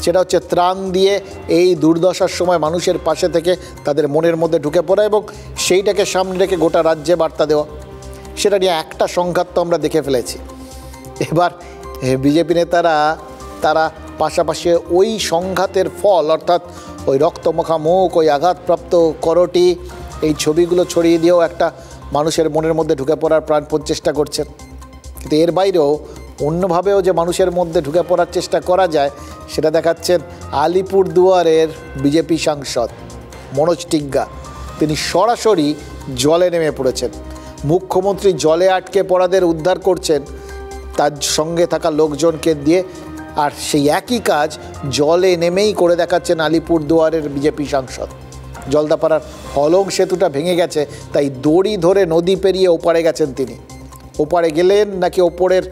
সেটা হচ্ছে ত্রাণ দিয়ে এই দুর্দশার সময় মানুষের পাশে থেকে তাদের মনের মধ্যে ঢুকে পড়া এবং সেইটাকে সামনে রেখে গোটা রাজ্যে বার্তা দেওয়া। সেটা নিয়ে একটা সংঘাত তো আমরা দেখে ফেলেছি। এবার বিজেপি নেতারা তারা পাশাপাশি ওই সংঘাতের ফল, অর্থাৎ ওই রক্তমাখা মুখ, ওই আঘাতপ্রাপ্ত করটি, এই ছবিগুলো ছড়িয়ে দিয়েও একটা মানুষের মনের মধ্যে ঢুকে পড়ার প্রাণপণ চেষ্টা করছেন। কিন্তু এর বাইরেও অন্যভাবেও যে মানুষের মধ্যে ঢুকে পড়ার চেষ্টা করা যায় সেটা দেখাচ্ছেন আলিপুরদুয়ারের বিজেপি সাংসদ মনোজ টিগ্গা। তিনি সরাসরি জলে নেমে পড়েছেন। মুখ্যমন্ত্রী জলে আটকে পড়াদের উদ্ধার করছেন তার সঙ্গে থাকা লোকজনকে দিয়ে, আর সেই একই কাজ জলে নেমেই করে দেখাচ্ছেন আলিপুরদুয়ারের বিজেপি সাংসদ। জলদাপাড়ার হলং সেতুটা ভেঙে গেছে, তাই দড়ি ধরে নদী পেরিয়ে ওপারে গেছেন তিনি। ওপারে গেলেন নাকি ওপরের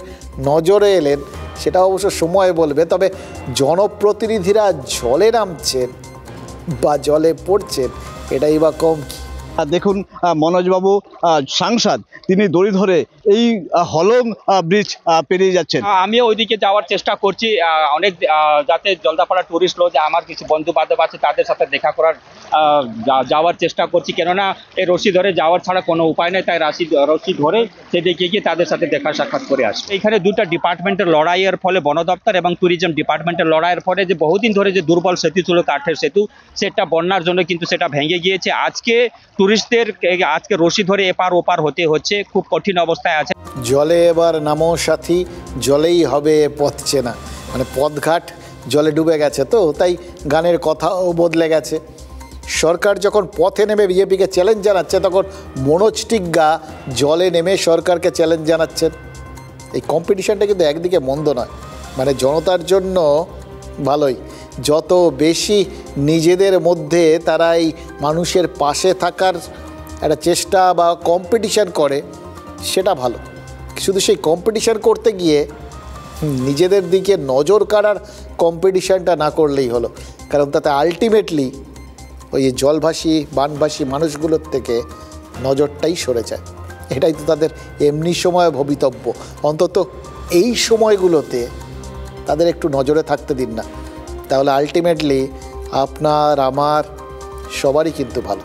নজরে এলেন সেটা অবশ্য সময় বলবে, তবে জনপ্রতিনিধিরা জলে নামছেন বা জলে পড়ছেন এটাই বা কম কি। দেখুন মনোজবাবু সাংসদ তিনি দড়ি ধরে এই হলং ব্রিজ পেরিয়ে যাচ্ছেন। আমিও ওইদিকে যাওয়ার চেষ্টা করছি, অনেক যাতে জলদাপাড়া টুরিস্ট লজ, আমার কিছু বন্ধু বান্ধব আছে তাদের সাথে দেখা করার যাওয়ার চেষ্টা করছি, কেননা এই রশি ধরে যাওয়ার ছাড়া কোনো উপায় নেই। তাই রশি ধরে সেদিকে গিয়ে তাদের সাথে দেখা সাক্ষাৎ করে আসি। এখানে দুটো ডিপার্টমেন্টের লড়াইয়ের ফলে, বন দপ্তর এবং ট্যুরিজম ডিপার্টমেন্টের লড়াইয়ের ফলে যে বহুদিন ধরে যে দুর্বল সেতু ছিল, কাঠের সেতু, সেটা বন্যার জন্য কিন্তু সেটা ভেঙে গিয়েছে। আজকে টুরিস্টদের আজকে রশি ধরে এপার ওপার হতে হচ্ছে, খুব কঠিন অবস্থায় আছে। জলে এবার নামো সাথী, জলেই হবে পথ চেনা, মানে পথঘাট জলে ডুবে গেছে, তো তাই গানের কথাও বদলে গেছে। সরকার যখন পথে নেমে বিজেপিকে চ্যালেঞ্জ জানাচ্ছে, তখন মনোজ টিগ্গা জলে নেমে সরকারকে চ্যালেঞ্জ জানাচ্ছেন। এই কম্পিটিশানটা কিন্তু একদিকে মন্দ নয়, মানে জনতার জন্য ভালোই। যত বেশি নিজেদের মধ্যে তারা এই মানুষের পাশে থাকার একটা চেষ্টা বা কম্পিটিশান করে সেটা ভালো। শুধু সেই কম্পিটিশান করতে গিয়ে নিজেদের দিকে নজর কাড়ার কম্পিটিশানটা না করলেই হলো, কারণ তাতে আলটিমেটলি ওই জলভাসী বানভাসী মানুষগুলোর থেকে নজরটাই সরে যায়। এটাই তো তাদের এমনি সময় ভবিতব্য। অন্তত এই সময়গুলোতে তাদের একটু নজরে থাকতে দিন না, তাহলে আলটিমেটলি আপনার আমার সবারই কিন্তু ভালো।